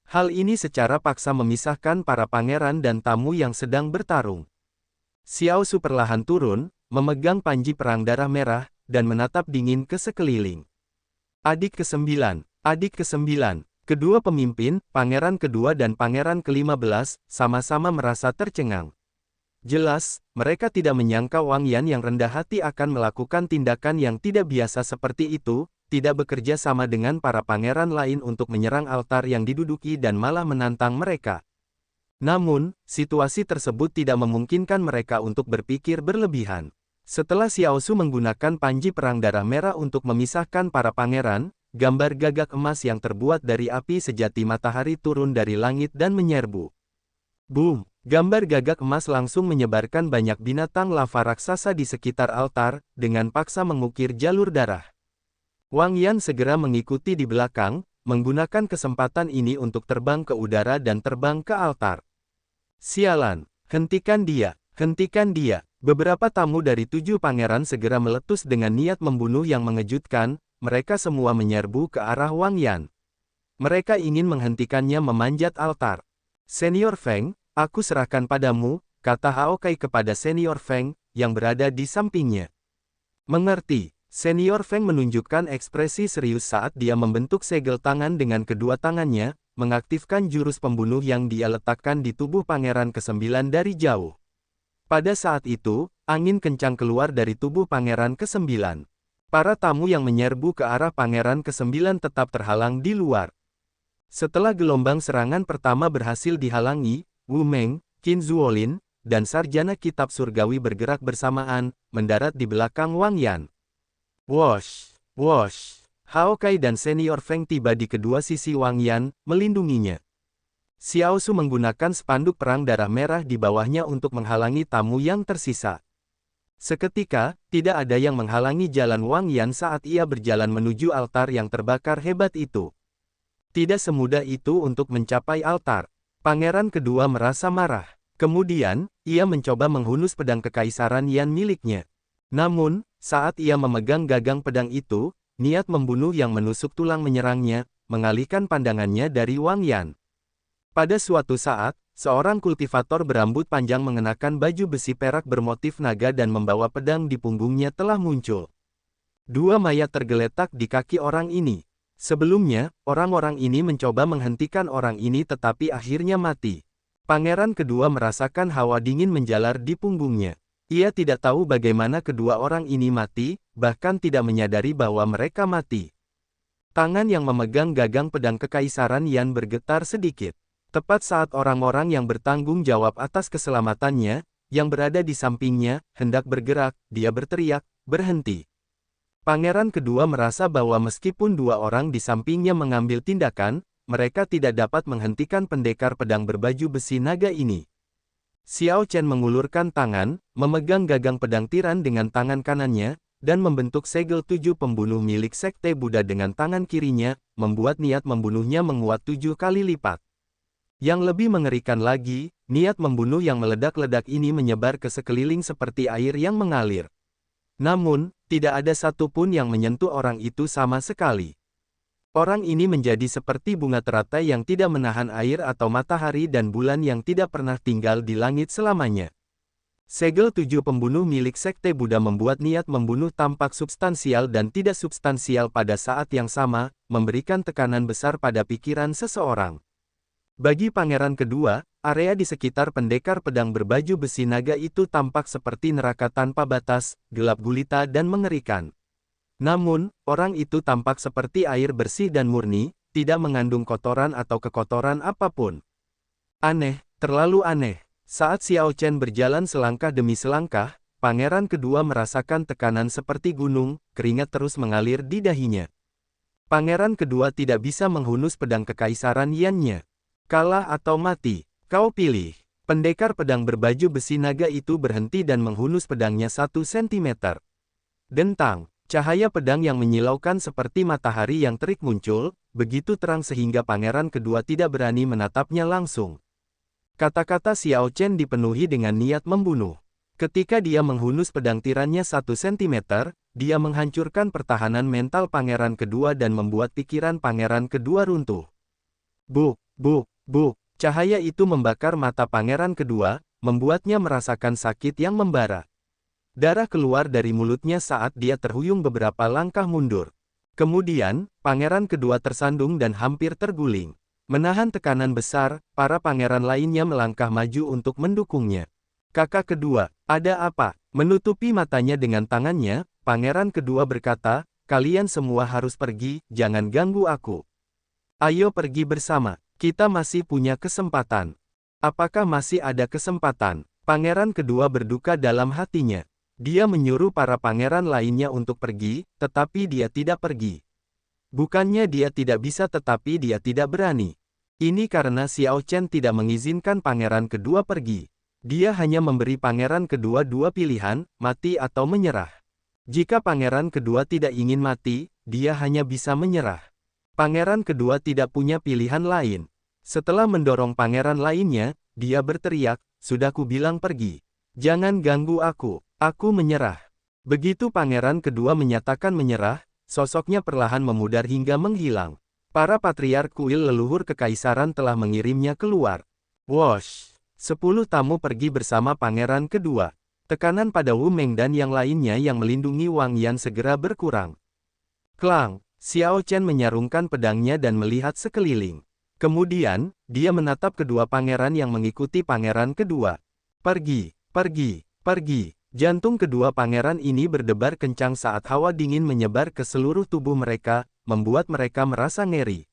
Hal ini secara paksa memisahkan para pangeran dan tamu yang sedang bertarung. Xiao Su perlahan turun, memegang panji perang darah merah, dan menatap dingin ke sekeliling. Adik ke-9, adik ke-9, kedua pemimpin, pangeran kedua dan pangeran ke-15, sama-sama merasa tercengang. Jelas, mereka tidak menyangka Wang Yan yang rendah hati akan melakukan tindakan yang tidak biasa seperti itu, tidak bekerja sama dengan para pangeran lain untuk menyerang altar yang diduduki dan malah menantang mereka. Namun, situasi tersebut tidak memungkinkan mereka untuk berpikir berlebihan. Setelah Xiao Su menggunakan panji perang darah merah untuk memisahkan para pangeran, gambar gagak emas yang terbuat dari api sejati matahari turun dari langit dan menyerbu. Boom! Gambar gagak emas langsung menyebarkan banyak binatang lava raksasa di sekitar altar, dengan paksa mengukir jalur darah. Wang Yan segera mengikuti di belakang, menggunakan kesempatan ini untuk terbang ke udara dan terbang ke altar. Sialan! Hentikan dia! Hentikan dia! Beberapa tamu dari 7 pangeran segera meletus dengan niat membunuh yang mengejutkan, mereka semua menyerbu ke arah Wang Yan. Mereka ingin menghentikannya memanjat altar. Senior Feng, aku serahkan padamu, kata Hao Kai kepada Senior Feng, yang berada di sampingnya. Mengerti, Senior Feng menunjukkan ekspresi serius saat dia membentuk segel tangan dengan kedua tangannya, mengaktifkan jurus pembunuh yang dia letakkan di tubuh pangeran ke-9 dari jauh. Pada saat itu, angin kencang keluar dari tubuh pangeran ke-9. Para tamu yang menyerbu ke arah pangeran ke-9 tetap terhalang di luar. Setelah gelombang serangan pertama berhasil dihalangi, Wu Meng, Qin Zuolin, dan Sarjana Kitab Surgawi bergerak bersamaan, mendarat di belakang Wang Yan. Wosh! Wosh! Hao Kai dan Senior Feng tiba di kedua sisi Wang Yan, melindunginya. Xiao Su menggunakan spanduk perang darah merah di bawahnya untuk menghalangi tamu yang tersisa. Seketika, tidak ada yang menghalangi jalan Wang Yan saat ia berjalan menuju altar yang terbakar hebat itu. Tidak semudah itu untuk mencapai altar. Pangeran kedua merasa marah. Kemudian, ia mencoba menghunus pedang kekaisaran Yan miliknya. Namun, saat ia memegang gagang pedang itu, niat membunuh yang menusuk tulang menyerangnya, mengalihkan pandangannya dari Wang Yan. Pada suatu saat, seorang kultivator berambut panjang mengenakan baju besi perak bermotif naga dan membawa pedang di punggungnya telah muncul. Dua mayat tergeletak di kaki orang ini. Sebelumnya, orang-orang ini mencoba menghentikan orang ini tetapi akhirnya mati. Pangeran kedua merasakan hawa dingin menjalar di punggungnya. Ia tidak tahu bagaimana kedua orang ini mati, bahkan tidak menyadari bahwa mereka mati. Tangan yang memegang gagang pedang kekaisaran Yan bergetar sedikit. Tepat saat orang-orang yang bertanggung jawab atas keselamatannya, yang berada di sampingnya, hendak bergerak, dia berteriak, "Berhenti!" Pangeran kedua merasa bahwa meskipun dua orang di sampingnya mengambil tindakan, mereka tidak dapat menghentikan pendekar pedang berbaju besi naga ini. Xiao Chen mengulurkan tangan, memegang gagang pedang tiran dengan tangan kanannya, dan membentuk segel 7 pembunuh milik Sekte Buddha dengan tangan kirinya, membuat niat membunuhnya menguat 7 kali lipat. Yang lebih mengerikan lagi, niat membunuh yang meledak-ledak ini menyebar ke sekeliling seperti air yang mengalir. Namun, tidak ada satupun yang menyentuh orang itu sama sekali. Orang ini menjadi seperti bunga teratai yang tidak menahan air atau matahari dan bulan yang tidak pernah tinggal di langit selamanya. Segel 7 pembunuh milik Sekte Buddha membuat niat membunuh tampak substansial dan tidak substansial pada saat yang sama, memberikan tekanan besar pada pikiran seseorang. Bagi pangeran kedua, area di sekitar pendekar pedang berbaju besi naga itu tampak seperti neraka tanpa batas, gelap gulita dan mengerikan. Namun, orang itu tampak seperti air bersih dan murni, tidak mengandung kotoran atau kekotoran apapun. Aneh, terlalu aneh. Saat Xiao Chen berjalan selangkah demi selangkah, pangeran kedua merasakan tekanan seperti gunung, keringat terus mengalir di dahinya. Pangeran kedua tidak bisa menghunus pedang kekaisaran Yan-nya. Kalah atau mati, kau pilih. Pendekar pedang berbaju besi naga itu berhenti dan menghunus pedangnya 1 cm. Dentang, Cahaya pedang yang menyilaukan seperti matahari yang terik muncul, begitu terang sehingga pangeran kedua tidak berani menatapnya langsung. Kata-kata Xiao Chen dipenuhi dengan niat membunuh. Ketika dia menghunus pedang tirannya 1 sentimeter, dia menghancurkan pertahanan mental pangeran kedua dan membuat pikiran pangeran kedua runtuh. Buk, buk, buk. Cahaya itu membakar mata pangeran kedua, membuatnya merasakan sakit yang membara. Darah keluar dari mulutnya saat dia terhuyung beberapa langkah mundur. Kemudian, pangeran kedua tersandung dan hampir terguling. Menahan tekanan besar, para pangeran lainnya melangkah maju untuk mendukungnya. Kakak kedua, ada apa? Menutupi matanya dengan tangannya, pangeran kedua berkata, kalian semua harus pergi, jangan ganggu aku. Ayo pergi bersama, kita masih punya kesempatan. Apakah masih ada kesempatan? Pangeran kedua berduka dalam hatinya. Dia menyuruh para pangeran lainnya untuk pergi, tetapi dia tidak pergi. Bukannya dia tidak bisa tetapi dia tidak berani. Ini karena Xiao Chen tidak mengizinkan pangeran kedua pergi. Dia hanya memberi pangeran kedua 2 pilihan, mati atau menyerah. Jika pangeran kedua tidak ingin mati, dia hanya bisa menyerah. Pangeran kedua tidak punya pilihan lain. Setelah mendorong pangeran lainnya, dia berteriak, sudah ku bilang pergi. Jangan ganggu aku. Aku menyerah. Begitu pangeran kedua menyatakan menyerah, sosoknya perlahan memudar hingga menghilang. Para patriark kuil leluhur kekaisaran telah mengirimnya keluar. Wosh! 10 tamu pergi bersama pangeran kedua. Tekanan pada Wu Meng dan yang lainnya yang melindungi Wang Yan segera berkurang. Klang! Xiao Chen menyarungkan pedangnya dan melihat sekeliling. Kemudian, dia menatap kedua pangeran yang mengikuti pangeran kedua. Pergi, pergi, pergi. Jantung kedua pangeran ini berdebar kencang saat hawa dingin menyebar ke seluruh tubuh mereka, membuat mereka merasa ngeri.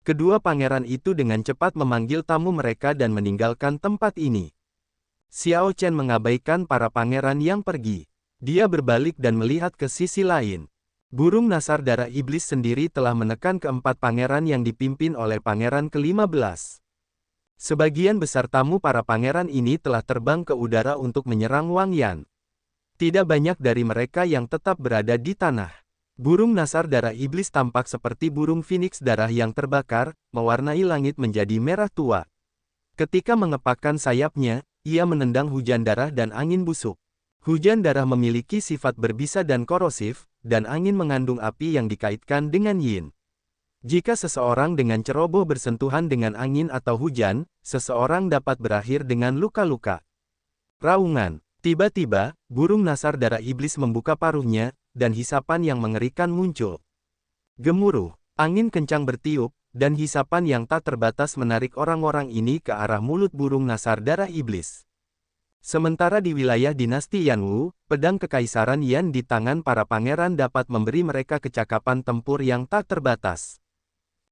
Kedua pangeran itu dengan cepat memanggil tamu mereka dan meninggalkan tempat ini. Xiao Chen mengabaikan para pangeran yang pergi. Dia berbalik dan melihat ke sisi lain. Burung nasar darah iblis sendiri telah menekan keempat pangeran yang dipimpin oleh pangeran ke-15. Sebagian besar tamu para pangeran ini telah terbang ke udara untuk menyerang Wang Yan. Tidak banyak dari mereka yang tetap berada di tanah. Burung nasar darah iblis tampak seperti burung phoenix darah yang terbakar, mewarnai langit menjadi merah tua. Ketika mengepakkan sayapnya, ia menendang hujan darah dan angin busuk. Hujan darah memiliki sifat berbisa dan korosif, dan angin mengandung api yang dikaitkan dengan yin. Jika seseorang dengan ceroboh bersentuhan dengan angin atau hujan, seseorang dapat berakhir dengan luka-luka. Raungan. Tiba-tiba, burung nasar darah iblis membuka paruhnya, dan hisapan yang mengerikan muncul. Gemuruh, angin kencang bertiup, dan hisapan yang tak terbatas menarik orang-orang ini ke arah mulut burung nasar darah iblis. Sementara di wilayah dinasti Yanwu, pedang kekaisaran Yan di tangan para pangeran dapat memberi mereka kecakapan tempur yang tak terbatas.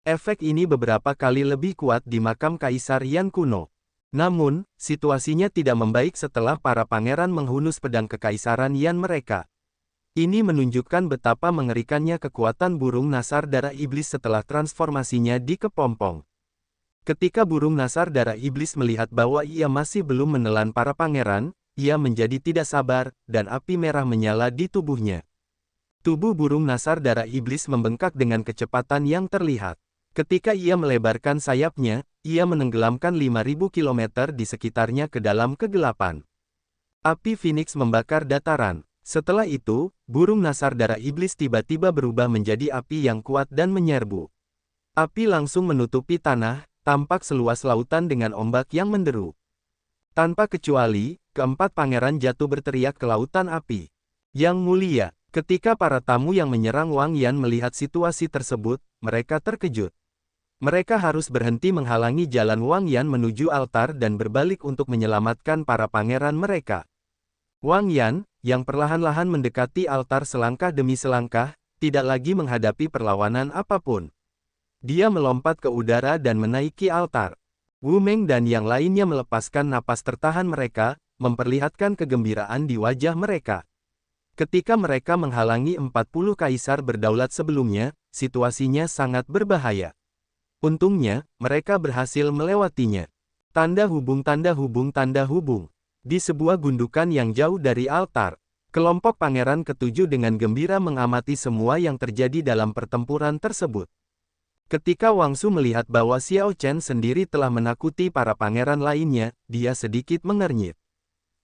Efek ini beberapa kali lebih kuat di makam Kaisar Yan kuno. Namun, situasinya tidak membaik setelah para pangeran menghunus pedang kekaisaran Yan mereka. Ini menunjukkan betapa mengerikannya kekuatan burung nasar darah iblis setelah transformasinya di kepompong. Ketika burung nasar darah iblis melihat bahwa ia masih belum menelan para pangeran, ia menjadi tidak sabar, dan api merah menyala di tubuhnya. Tubuh burung nasar darah iblis membengkak dengan kecepatan yang terlihat. Ketika ia melebarkan sayapnya, ia menenggelamkan 5.000 km di sekitarnya ke dalam kegelapan. Api Phoenix membakar dataran. Setelah itu, burung nasar darah iblis tiba-tiba berubah menjadi api yang kuat dan menyerbu. Api langsung menutupi tanah, tampak seluas lautan dengan ombak yang menderu. Tanpa kecuali, keempat pangeran jatuh berteriak ke lautan api. Yang mulia, ketika para tamu yang menyerang Wang Yan melihat situasi tersebut, mereka terkejut. Mereka harus berhenti menghalangi jalan Wang Yan menuju altar dan berbalik untuk menyelamatkan para pangeran mereka. Wang Yan, yang perlahan-lahan mendekati altar selangkah demi selangkah, tidak lagi menghadapi perlawanan apapun. Dia melompat ke udara dan menaiki altar. Wu Meng dan yang lainnya melepaskan napas tertahan mereka, memperlihatkan kegembiraan di wajah mereka. Ketika mereka menghalangi 40 kaisar berdaulat sebelumnya, situasinya sangat berbahaya. Untungnya, mereka berhasil melewatinya. Tanda hubung tanda hubung tanda hubung. Di sebuah gundukan yang jauh dari altar, Kelompok pangeran ketujuh dengan gembira mengamati semua yang terjadi dalam pertempuran tersebut. Ketika Wang Su melihat bahwa Xiao Chen sendiri telah menakuti para pangeran lainnya, dia sedikit mengernyit.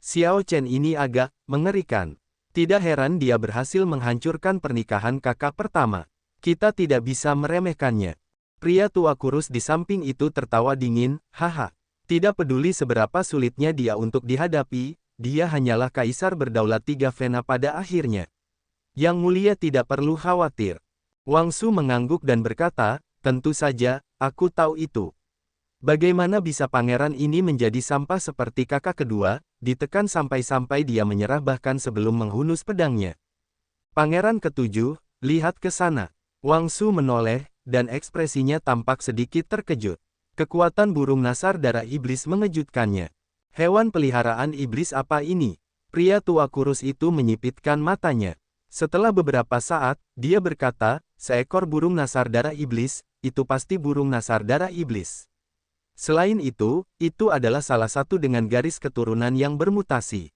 Xiao Chen ini agak mengerikan. Tidak heran dia berhasil menghancurkan pernikahan kakak pertama. Kita tidak bisa meremehkannya. Pria tua kurus di samping itu tertawa dingin, haha. Tidak peduli seberapa sulitnya dia untuk dihadapi, dia hanyalah kaisar berdaulat 3 Vena pada akhirnya. Yang mulia tidak perlu khawatir. Wang Su mengangguk dan berkata, tentu saja, aku tahu itu. Bagaimana bisa pangeran ini menjadi sampah seperti kakak kedua, ditekan sampai-sampai dia menyerah bahkan sebelum menghunus pedangnya. Pangeran ketujuh, lihat ke sana. Wang Su menoleh, dan ekspresinya tampak sedikit terkejut. Kekuatan burung nasar darah iblis mengejutkannya. Hewan peliharaan iblis apa ini? Pria tua kurus itu menyipitkan matanya. Setelah beberapa saat, dia berkata, seekor burung nasar darah iblis, itu pasti burung nasar darah iblis. Selain itu adalah salah satu dengan garis keturunan yang bermutasi.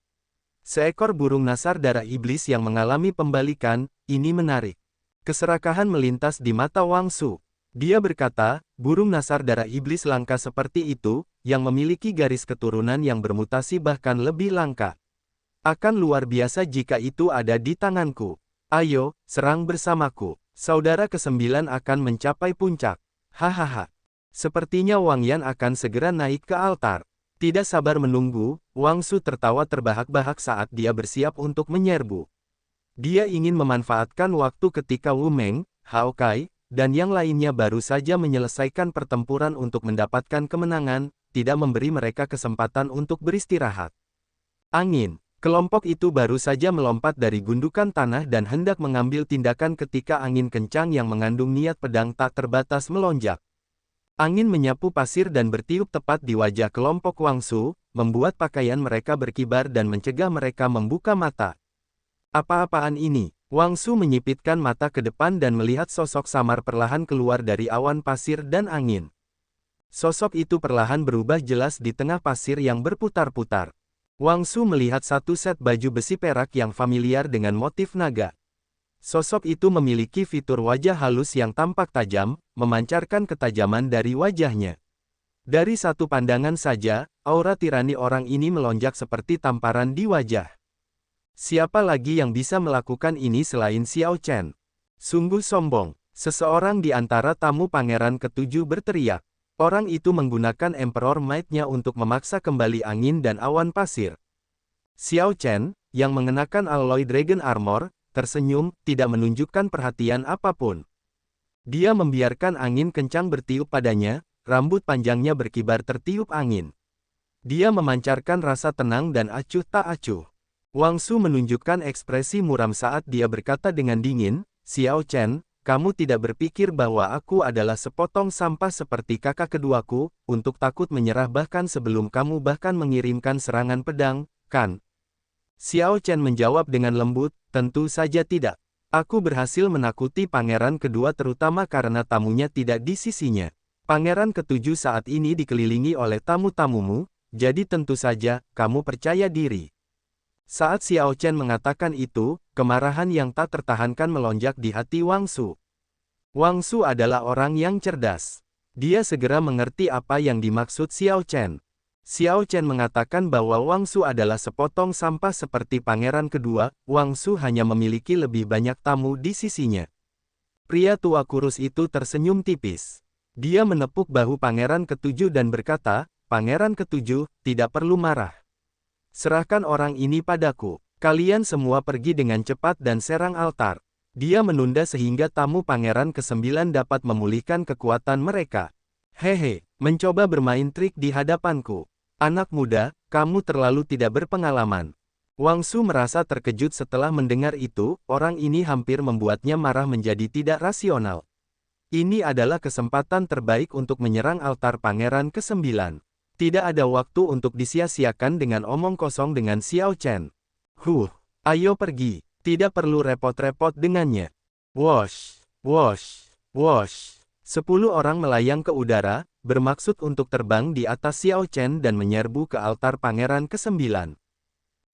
Seekor burung nasar darah iblis yang mengalami pembalikan, ini menarik. Keserakahan melintas di mata Wang Su. Dia berkata, burung nasar darah iblis langka seperti itu, yang memiliki garis keturunan yang bermutasi bahkan lebih langka. Akan luar biasa jika itu ada di tanganku. Ayo, serang bersamaku. Saudara ke-9 akan mencapai puncak. Hahaha. Sepertinya Wang Yan akan segera naik ke altar. Tidak sabar menunggu, Wang Su tertawa terbahak-bahak saat dia bersiap untuk menyerbu. Dia ingin memanfaatkan waktu ketika Wu Meng, Hao Kai, dan yang lainnya baru saja menyelesaikan pertempuran untuk mendapatkan kemenangan, tidak memberi mereka kesempatan untuk beristirahat. Angin. Kelompok itu baru saja melompat dari gundukan tanah dan hendak mengambil tindakan ketika angin kencang yang mengandung niat pedang tak terbatas melonjak. Angin menyapu pasir dan bertiup tepat di wajah kelompok Wang Su, membuat pakaian mereka berkibar dan mencegah mereka membuka mata. Apa-apaan ini? Wang Su menyipitkan mata ke depan dan melihat sosok samar perlahan keluar dari awan pasir dan angin. Sosok itu perlahan berubah jelas di tengah pasir yang berputar-putar. Wang Su melihat satu set baju besi perak yang familiar dengan motif naga. Sosok itu memiliki fitur wajah halus yang tampak tajam, memancarkan ketajaman dari wajahnya. Dari satu pandangan saja, aura tirani orang ini melonjak seperti tamparan di wajah. Siapa lagi yang bisa melakukan ini selain Xiao Chen? Sungguh sombong. Seseorang di antara tamu pangeran ketujuh berteriak. Orang itu menggunakan Emperor Might-nya untuk memaksa kembali angin dan awan pasir. Xiao Chen, yang mengenakan alloy Dragon Armor, tersenyum, tidak menunjukkan perhatian apapun. Dia membiarkan angin kencang bertiup padanya, rambut panjangnya berkibar tertiup angin. Dia memancarkan rasa tenang dan acuh tak acuh. Wang Su menunjukkan ekspresi muram saat dia berkata dengan dingin, Xiao Chen, kamu tidak berpikir bahwa aku adalah sepotong sampah seperti kakak keduaku, untuk takut menyerah bahkan sebelum kamu bahkan mengirimkan serangan pedang, kan? Xiao Chen menjawab dengan lembut, tentu saja tidak. Aku berhasil menakuti pangeran kedua terutama karena tamunya tidak di sisinya. Pangeran ketujuh saat ini dikelilingi oleh tamu-tamumu, jadi tentu saja, kamu percaya diri. Saat Xiao Chen mengatakan itu, kemarahan yang tak tertahankan melonjak di hati Wang Su. Wang Su adalah orang yang cerdas. Dia segera mengerti apa yang dimaksud Xiao Chen. Xiao Chen mengatakan bahwa Wang Su adalah sepotong sampah seperti pangeran kedua, Wang Su hanya memiliki lebih banyak tamu di sisinya. Pria tua kurus itu tersenyum tipis. Dia menepuk bahu pangeran ketujuh dan berkata, Pangeran ketujuh, tidak perlu marah. Serahkan orang ini padaku. Kalian semua pergi dengan cepat dan serang altar. Dia menunda sehingga tamu pangeran ke-9 dapat memulihkan kekuatan mereka. Hehe, mencoba bermain trik di hadapanku. Anak muda, kamu terlalu tidak berpengalaman. Wang Su merasa terkejut setelah mendengar itu, orang ini hampir membuatnya marah menjadi tidak rasional. Ini adalah kesempatan terbaik untuk menyerang altar pangeran ke-9. Tidak ada waktu untuk disia-siakan dengan omong kosong dengan Xiao Chen. Ayo pergi, tidak perlu repot-repot dengannya. Wosh, wosh, wosh. 10 orang melayang ke udara, bermaksud untuk terbang di atas Xiao Chen dan menyerbu ke altar pangeran ke-9.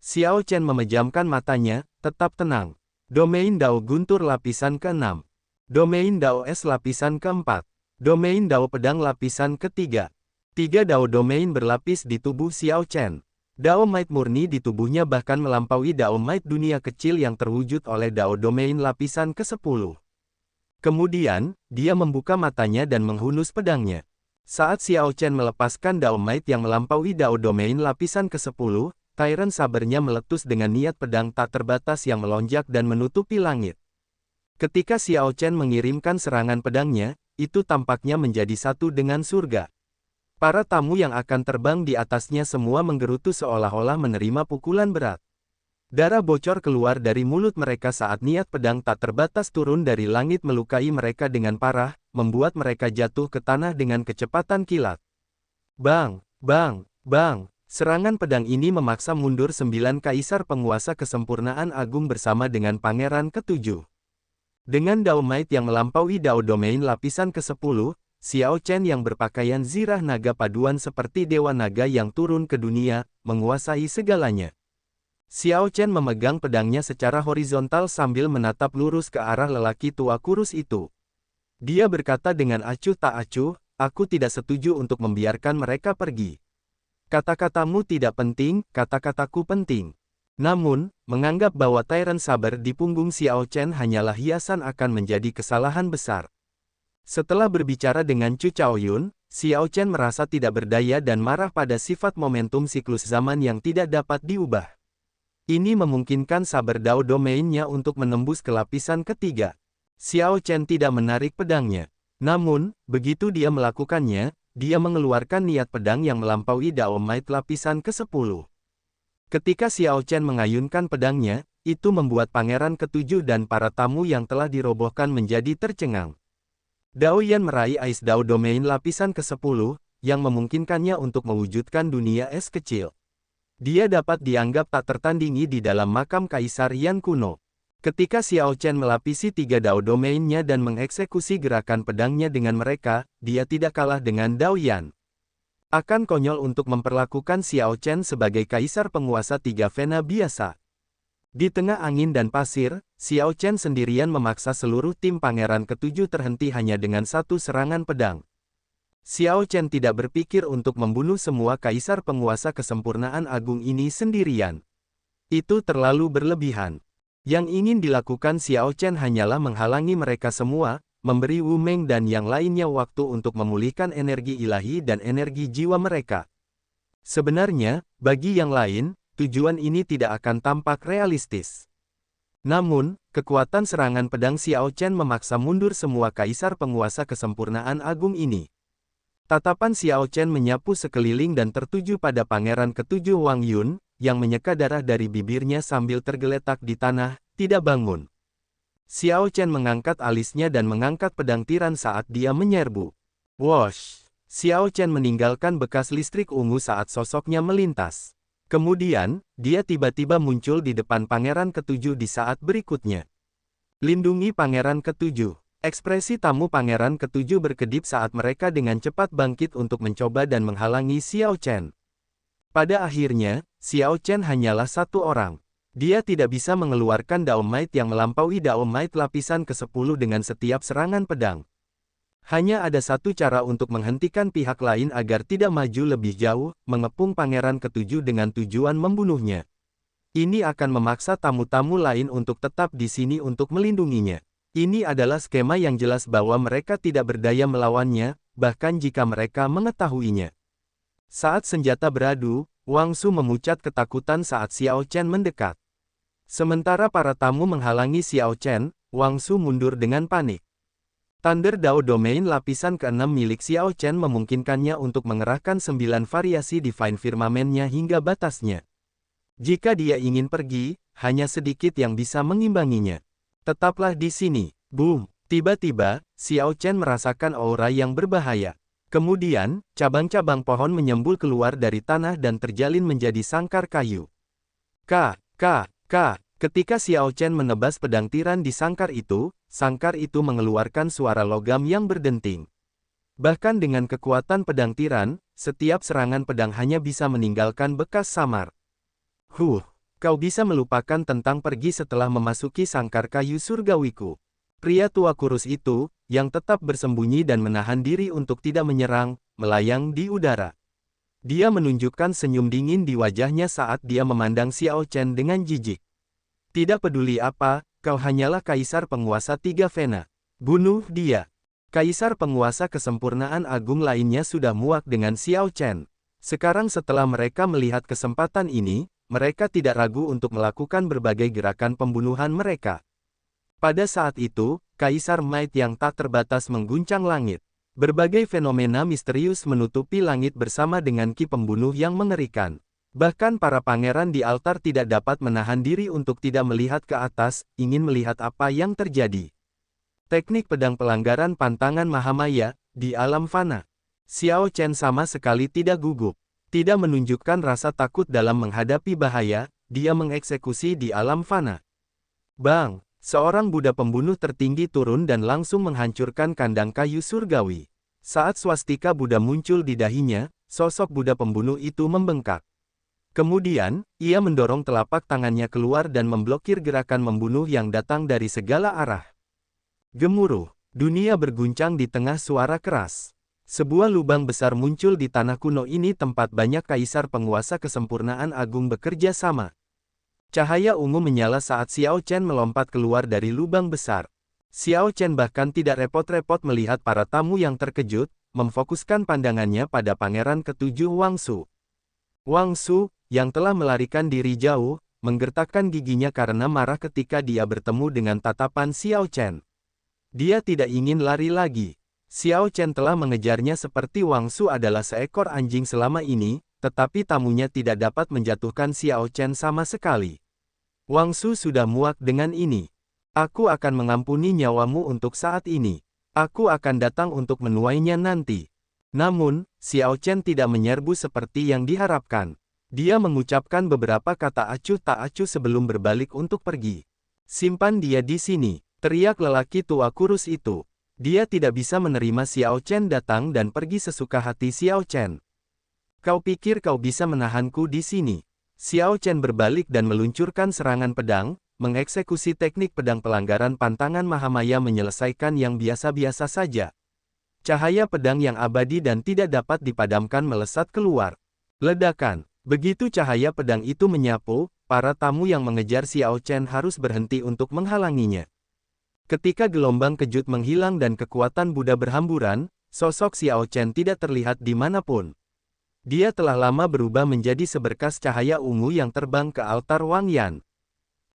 Xiao Chen memejamkan matanya, tetap tenang. Domain Dao Guntur lapisan ke-6. Domain Dao Es lapisan ke-4. Domain Dao Pedang lapisan ke-3. 3 Dao Domain berlapis di tubuh Xiao Chen. Dao Might murni di tubuhnya bahkan melampaui Dao Might dunia kecil yang terwujud oleh Dao Domain lapisan ke-10. Kemudian, dia membuka matanya dan menghunus pedangnya. Saat Xiao Chen melepaskan Dao Might yang melampaui Dao Domain lapisan ke-10, Tyrant Sabernya meletus dengan niat pedang tak terbatas yang melonjak dan menutupi langit. Ketika Xiao Chen mengirimkan serangan pedangnya, itu tampaknya menjadi satu dengan surga. Para tamu yang akan terbang di atasnya semua menggerutu seolah-olah menerima pukulan berat. Darah bocor keluar dari mulut mereka saat niat pedang tak terbatas turun dari langit melukai mereka dengan parah, membuat mereka jatuh ke tanah dengan kecepatan kilat. Bang! Bang! Bang! Serangan pedang ini memaksa mundur 9 kaisar penguasa kesempurnaan agung bersama dengan pangeran ke-7. Dengan Dao Might yang melampaui Dao Domain lapisan ke-10, Xiao Chen yang berpakaian zirah naga paduan seperti dewa naga yang turun ke dunia, menguasai segalanya. Xiao Chen memegang pedangnya secara horizontal sambil menatap lurus ke arah lelaki tua kurus itu. Dia berkata dengan acuh tak acuh, "Aku tidak setuju untuk membiarkan mereka pergi. Kata-katamu tidak penting, kata-kataku penting." Namun, menganggap bahwa Tyrant Saber di punggung Xiao Chen hanyalah hiasan akan menjadi kesalahan besar. Setelah berbicara dengan Chu Chaoyun, Xiao Chen merasa tidak berdaya dan marah pada sifat momentum siklus zaman yang tidak dapat diubah. Ini memungkinkan saber Dao Domain-nya untuk menembus ke lapisan ketiga. Xiao Chen tidak menarik pedangnya. Namun, begitu dia melakukannya, dia mengeluarkan niat pedang yang melampaui Dao Might lapisan ke-10. Ketika Xiao Chen mengayunkan pedangnya, itu membuat pangeran ke-7 dan para tamu yang telah dirobohkan menjadi tercengang. Dao Yan meraih Ice Dao Domain lapisan ke-10, yang memungkinkannya untuk mewujudkan dunia es kecil. Dia dapat dianggap tak tertandingi di dalam makam Kaisar Yan kuno. Ketika Xiao Chen melapisi 3 Dao Domain-nya dan mengeksekusi gerakan pedangnya dengan mereka, dia tidak kalah dengan Dao Yan. Akan konyol untuk memperlakukan Xiao Chen sebagai kaisar penguasa 3 Vena biasa. Di tengah angin dan pasir, Xiao Chen sendirian memaksa seluruh tim pangeran ke-7 terhenti hanya dengan satu serangan pedang. Xiao Chen tidak berpikir untuk membunuh semua kaisar penguasa kesempurnaan agung ini sendirian. Itu terlalu berlebihan. Yang ingin dilakukan Xiao Chen hanyalah menghalangi mereka semua, memberi Wu Meng dan yang lainnya waktu untuk memulihkan energi ilahi dan energi jiwa mereka. Sebenarnya, bagi yang lain, tujuan ini tidak akan tampak realistis. Namun, kekuatan serangan pedang Xiao Chen memaksa mundur semua kaisar penguasa kesempurnaan agung ini. Tatapan Xiao Chen menyapu sekeliling dan tertuju pada pangeran ke-7 Wang Yun, yang menyeka darah dari bibirnya sambil tergeletak di tanah, tidak bangun. Xiao Chen mengangkat alisnya dan mengangkat pedang tiran saat dia menyerbu. Wosh! Xiao Chen meninggalkan bekas listrik ungu saat sosoknya melintas. Kemudian, dia tiba-tiba muncul di depan pangeran ke-7 di saat berikutnya. Lindungi pangeran ke-7. Ekspresi tamu pangeran ke-7 berkedip saat mereka dengan cepat bangkit untuk mencoba dan menghalangi Xiao Chen. Pada akhirnya, Xiao Chen hanyalah satu orang. Dia tidak bisa mengeluarkan Dao Might yang melampaui Dao Might lapisan ke-10 dengan setiap serangan pedang. Hanya ada satu cara untuk menghentikan pihak lain agar tidak maju lebih jauh, mengepung pangeran ke-7 dengan tujuan membunuhnya. Ini akan memaksa tamu-tamu lain untuk tetap di sini untuk melindunginya. Ini adalah skema yang jelas bahwa mereka tidak berdaya melawannya, bahkan jika mereka mengetahuinya. Saat senjata beradu, Wang Su memucat ketakutan saat Xiao Chen mendekat. Sementara para tamu menghalangi Xiao Chen, Wang Su mundur dengan panik. Thunder Dao Domain lapisan ke-6 milik Xiao Chen memungkinkannya untuk mengerahkan 9 variasi Divine Firmament-nya hingga batasnya. Jika dia ingin pergi, hanya sedikit yang bisa mengimbanginya. Tetaplah di sini. Boom! Tiba-tiba, Xiao Chen merasakan aura yang berbahaya. Kemudian, cabang-cabang pohon menyembul keluar dari tanah dan terjalin menjadi sangkar kayu. Ketika Xiao Chen menebas pedang tiran di sangkar itu mengeluarkan suara logam yang berdenting. Bahkan dengan kekuatan pedang tiran, setiap serangan pedang hanya bisa meninggalkan bekas samar. Kau bisa melupakan tentang pergi setelah memasuki sangkar kayu surgawiku. Pria tua kurus itu, yang tetap bersembunyi dan menahan diri untuk tidak menyerang, melayang di udara. Dia menunjukkan senyum dingin di wajahnya saat dia memandang Xiao Chen dengan jijik. Tidak peduli apa, kau hanyalah kaisar penguasa tiga Vena. Bunuh dia. Kaisar penguasa kesempurnaan agung lainnya sudah muak dengan Xiao Chen. Sekarang setelah mereka melihat kesempatan ini, mereka tidak ragu untuk melakukan berbagai gerakan pembunuhan mereka. Pada saat itu, Kaisar Might yang tak terbatas mengguncang langit. Berbagai fenomena misterius menutupi langit bersama dengan ki pembunuh yang mengerikan. Bahkan para pangeran di altar tidak dapat menahan diri untuk tidak melihat ke atas, ingin melihat apa yang terjadi. Teknik pedang pelanggaran pantangan Mahamaya, di alam fana. Xiao Chen sama sekali tidak gugup. Tidak menunjukkan rasa takut dalam menghadapi bahaya, dia mengeksekusi di alam fana. Bang! Seorang Buddha pembunuh tertinggi turun dan langsung menghancurkan kandang kayu surgawi. Saat swastika Buddha muncul di dahinya, sosok Buddha pembunuh itu membengkak. Kemudian, ia mendorong telapak tangannya keluar dan memblokir gerakan membunuh yang datang dari segala arah. Gemuruh, dunia berguncang di tengah suara keras. Sebuah lubang besar muncul di tanah kuno ini tempat banyak kaisar penguasa kesempurnaan agung bekerja sama. Cahaya ungu menyala saat Xiao Chen melompat keluar dari lubang besar. Xiao Chen bahkan tidak repot-repot melihat para tamu yang terkejut, memfokuskan pandangannya pada pangeran ketujuh Wang Su. Wang Su, yang telah melarikan diri jauh, menggertakkan giginya karena marah ketika dia bertemu dengan tatapan Xiao Chen. Dia tidak ingin lari lagi. Xiao Chen telah mengejarnya seperti Wang Su adalah seekor anjing selama ini, tetapi tamunya tidak dapat menjatuhkan Xiao Chen sama sekali. Wang Su sudah muak dengan ini. Aku akan mengampuni nyawamu untuk saat ini. Aku akan datang untuk menuainya nanti. Namun, Xiao Chen tidak menyerbu seperti yang diharapkan. Dia mengucapkan beberapa kata acuh tak acuh sebelum berbalik untuk pergi. Simpan dia di sini, teriak lelaki tua kurus itu. Dia tidak bisa menerima Xiao Chen datang dan pergi sesuka hati Xiao Chen. Kau pikir kau bisa menahanku di sini? Xiao Chen berbalik dan meluncurkan serangan pedang, mengeksekusi teknik pedang pelanggaran pantangan Mahamaya menyelesaikan yang biasa-biasa saja. Cahaya pedang yang abadi dan tidak dapat dipadamkan melesat keluar. Ledakan. Begitu cahaya pedang itu menyapu, para tamu yang mengejar Xiao Chen harus berhenti untuk menghalanginya. Ketika gelombang kejut menghilang dan kekuatan Buddha berhamburan, sosok Xiao Chen tidak terlihat dimanapun. Dia telah lama berubah menjadi seberkas cahaya ungu yang terbang ke altar Wang Yan.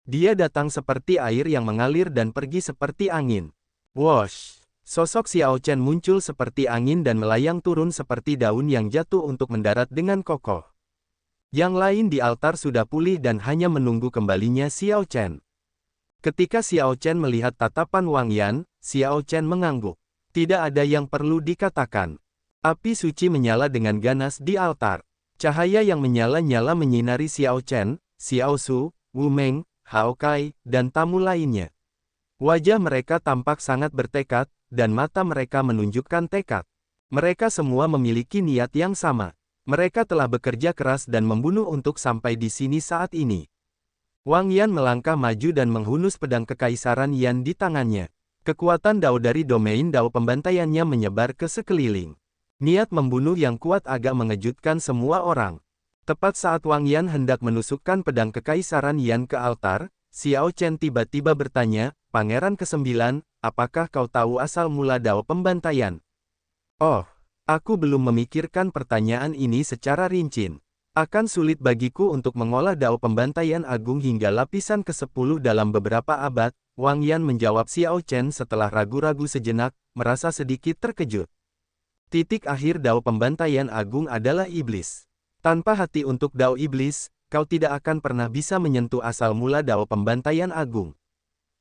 Dia datang seperti air yang mengalir dan pergi seperti angin. Wosh! Sosok Xiao Chen muncul seperti angin dan melayang turun seperti daun yang jatuh untuk mendarat dengan kokoh. Yang lain di altar sudah pulih dan hanya menunggu kembalinya Xiao Chen. Ketika Xiao Chen melihat tatapan Wang Yan, Xiao Chen mengangguk. Tidak ada yang perlu dikatakan. Api suci menyala dengan ganas di altar. Cahaya yang menyala-nyala menyinari Xiao Chen, Xiao Su, Wu Meng, Hao Kai, dan tamu lainnya. Wajah mereka tampak sangat bertekad, dan mata mereka menunjukkan tekad. Mereka semua memiliki niat yang sama. Mereka telah bekerja keras dan membunuh untuk sampai di sini saat ini. Wang Yan melangkah maju dan menghunus pedang kekaisaran Yan di tangannya. Kekuatan Dao dari domain Dao pembantaiannya menyebar ke sekeliling. Niat membunuh yang kuat agak mengejutkan semua orang. Tepat saat Wang Yan hendak menusukkan pedang kekaisaran Yan ke altar, Xiao Chen tiba-tiba bertanya, "Pangeran ke-9, apakah kau tahu asal mula Dao pembantaian?" Oh, aku belum memikirkan pertanyaan ini secara rinci. Akan sulit bagiku untuk mengolah Dao pembantaian agung hingga lapisan ke-10 dalam beberapa abad, Wang Yan menjawab Xiao Chen setelah ragu-ragu sejenak, merasa sedikit terkejut. Titik akhir Dao pembantaian agung adalah iblis. Tanpa hati untuk Dao iblis, kau tidak akan pernah bisa menyentuh asal mula Dao pembantaian agung.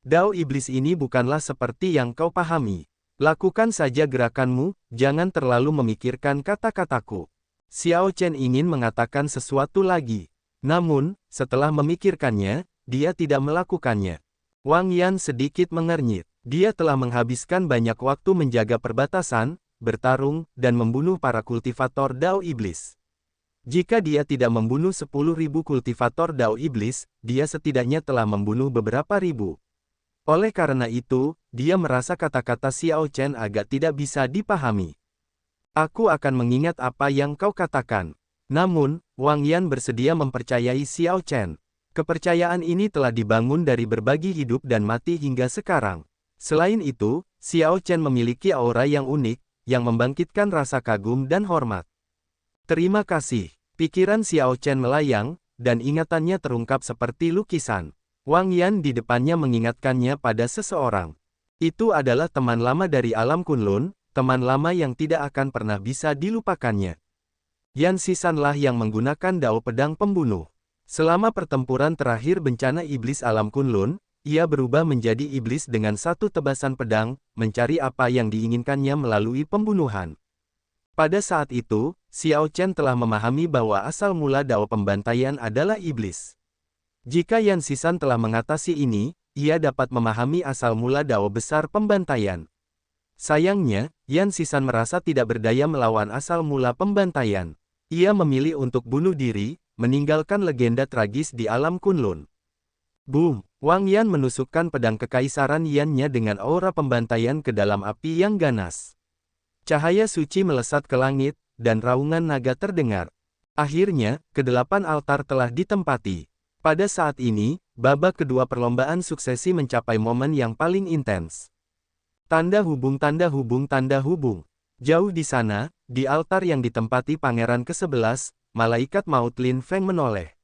Dao iblis ini bukanlah seperti yang kau pahami. Lakukan saja gerakanmu, jangan terlalu memikirkan kata-kataku. Xiao Chen ingin mengatakan sesuatu lagi. Namun, setelah memikirkannya, dia tidak melakukannya. Wang Yan sedikit mengernyit. Dia telah menghabiskan banyak waktu menjaga perbatasan, bertarung, dan membunuh para kultivator Dao Iblis. Jika dia tidak membunuh 10.000 kultivator Dao Iblis, dia setidaknya telah membunuh beberapa ribu. Oleh karena itu, dia merasa kata-kata Xiao Chen agak tidak bisa dipahami. Aku akan mengingat apa yang kau katakan. Namun, Wang Yan bersedia mempercayai Xiao Chen. Kepercayaan ini telah dibangun dari berbagi hidup dan mati hingga sekarang. Selain itu, Xiao Chen memiliki aura yang unik, yang membangkitkan rasa kagum dan hormat. Terima kasih. Pikiran Xiao Chen melayang, dan ingatannya terungkap seperti lukisan. Wang Yan di depannya mengingatkannya pada seseorang. Itu adalah teman lama dari alam Kunlun, teman lama yang tidak akan pernah bisa dilupakannya. Yan Sisanlah yang menggunakan dao pedang pembunuh. Selama pertempuran terakhir bencana iblis alam Kunlun, ia berubah menjadi iblis dengan satu tebasan pedang, mencari apa yang diinginkannya melalui pembunuhan. Pada saat itu, Xiao Chen telah memahami bahwa asal mula dao pembantaian adalah iblis. Jika Yan Sisan telah mengatasi ini, ia dapat memahami asal mula dao besar pembantaian. Sayangnya, Yan Sisan merasa tidak berdaya melawan asal mula pembantaian. Ia memilih untuk bunuh diri, meninggalkan legenda tragis di alam Kunlun. Boom! Wang Yan menusukkan pedang kekaisaran Yan-nya dengan aura pembantaian ke dalam api yang ganas. Cahaya suci melesat ke langit, dan raungan naga terdengar. Akhirnya, kedelapan altar telah ditempati. Pada saat ini, babak kedua perlombaan suksesi mencapai momen yang paling intens. Tanda hubung, tanda hubung, tanda hubung. Jauh di sana, di altar yang ditempati pangeran ke-11, malaikat maut Lin Feng menoleh.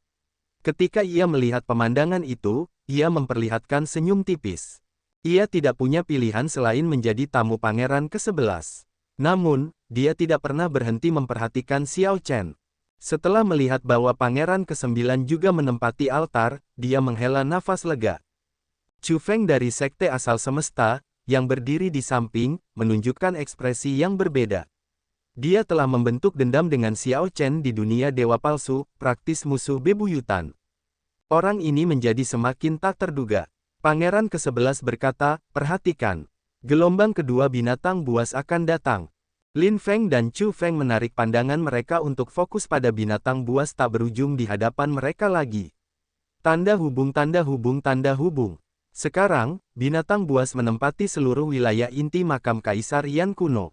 Ketika ia melihat pemandangan itu, ia memperlihatkan senyum tipis. Ia tidak punya pilihan selain menjadi tamu pangeran ke-11. Namun, dia tidak pernah berhenti memperhatikan Xiao Chen. Setelah melihat bahwa pangeran ke-9 juga menempati altar, dia menghela nafas lega. Chu Feng dari Sekte Asal Semesta, yang berdiri di samping, menunjukkan ekspresi yang berbeda. Dia telah membentuk dendam dengan Xiao Chen di dunia dewa palsu, praktis musuh bebuyutan. Orang ini menjadi semakin tak terduga. Pangeran ke-11 berkata, perhatikan. Gelombang kedua binatang buas akan datang. Lin Feng dan Chu Feng menarik pandangan mereka untuk fokus pada binatang buas tak berujung di hadapan mereka lagi. Tanda hubung, tanda hubung, tanda hubung. Sekarang, binatang buas menempati seluruh wilayah inti makam Kaisar Yan kuno.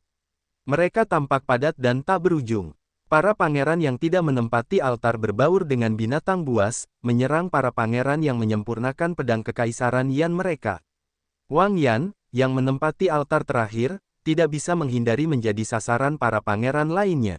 Mereka tampak padat dan tak berujung. Para pangeran yang tidak menempati altar berbaur dengan binatang buas, menyerang para pangeran yang menyempurnakan pedang kekaisaran Yan mereka. Wang Yan, yang menempati altar terakhir, tidak bisa menghindari menjadi sasaran para pangeran lainnya.